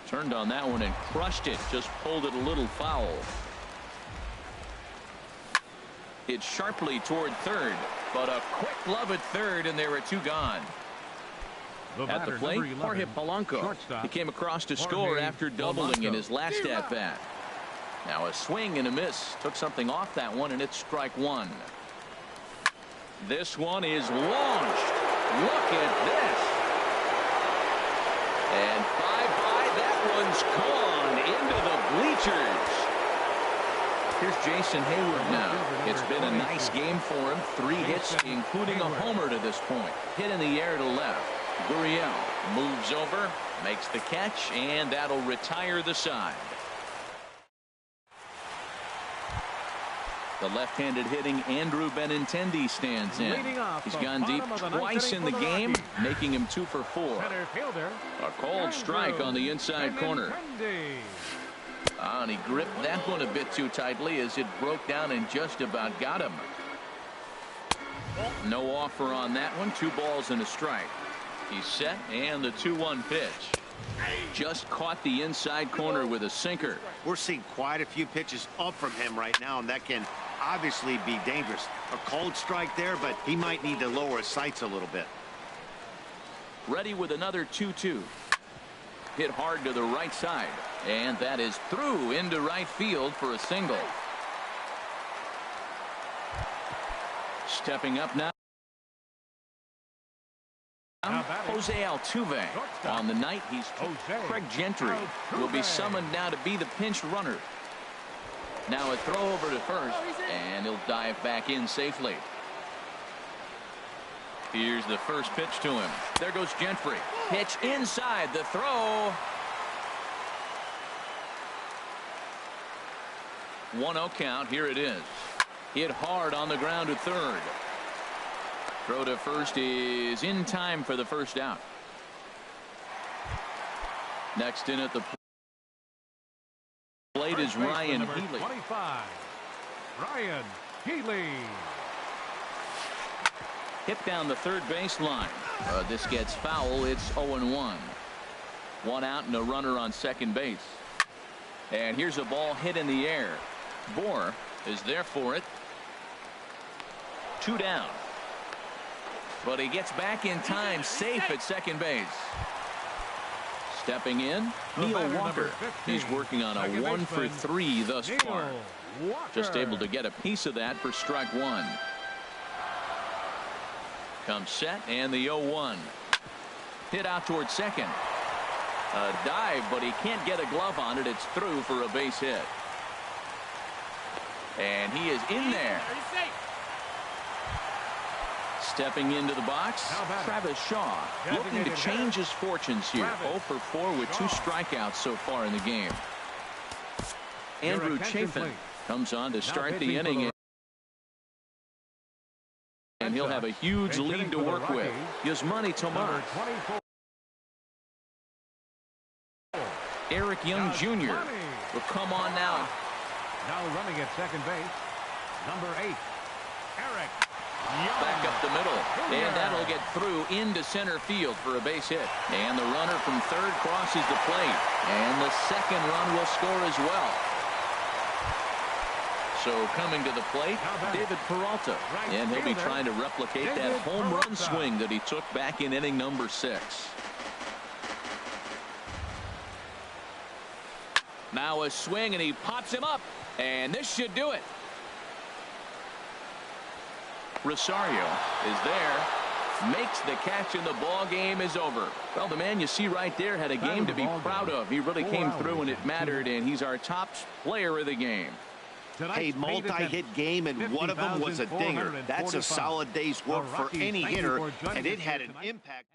Turned on that one and crushed it. Just pulled it a little foul. Hit sharply toward third, but a quick glove at third, and there are 2 gone. At the plate, Jorge Polanco. He came across to score after doubling in his last at-bat. Now a swing and a miss. Took something off that one, and it's strike 1. This one is launched. Look at this. And bye-bye. That one's gone into the bleachers. Here's Jason Hayward now. It's been a nice game for him. 3 hits, including a homer to this point. Hit in the air to left. Gurriel moves over, makes the catch, and that'll retire the side. The left-handed hitting Andrew Benintendi stands in. He's gone deep twice in the game, making him 2 for 4. A cold strike on the inside corner. And he gripped that one a bit too tightly as it broke down and just about got him. No offer on that one. 2 balls and a strike. He's set, and the 2-1 pitch. Just caught the inside corner with a sinker. We're seeing quite a few pitches up from him right now, and that can obviously be dangerous. A cold strike there, but he might need to lower his sights a little bit. Ready with another 2-2. Hit hard to the right side, and that is through into right field for a single. Stepping up now, Jose Altuve. On the night, he's Craig Gentry will be summoned now to be the pinch runner. Now a throw over to first, and he'll dive back in safely. Here's the first pitch to him. There goes Gentry. Pitch inside, the throw. 1-0 count. Here it is. Hit hard on the ground to third. Throw to first is in time for the first out. Next in at the plate is Ryan Healy. 25. Ryan Healy. Hit down the third baseline. This gets foul. It's 0-1. 1 out and a runner on second base. And here's a ball hit in the air. Bohr is there for it. 2 down. But he gets back in time, safe at second base. Stepping in, Neil Walker. He's working on a 1 for 3 thus far. Just able to get a piece of that for strike 1. Comes set, and the 0-1. Hit out towards second. A dive, but he can't get a glove on it. It's through for a base hit. And he is in there. Stepping into the box, Travis Shaw, looking to change his fortunes here. 0 for 4 with 2 strikeouts so far in the game. Andrew Chafin comes on to start the inning, and he'll have a huge lead to work with. Yasmani Tomas Eric Young Jr. will come on now. Now running at second base, number 8, Eric Young. Back up the middle, and that'll get through into center field for a base hit. And the runner from third crosses the plate, and the second run will score as well. So coming to the plate, David Peralta, and he'll be trying to replicate that home run swing that he took back in inning number 6. Now a swing, and he pops him up, and this should do it. Rosario is there, makes the catch, and the ball game is over. Well, the man you see right there had a game to be proud of. He really came through when it mattered, and he's our top player of the game. Hey, multi-hit game, and one of them was a dinger. That's a solid day's work for any hitter, and it had an impact.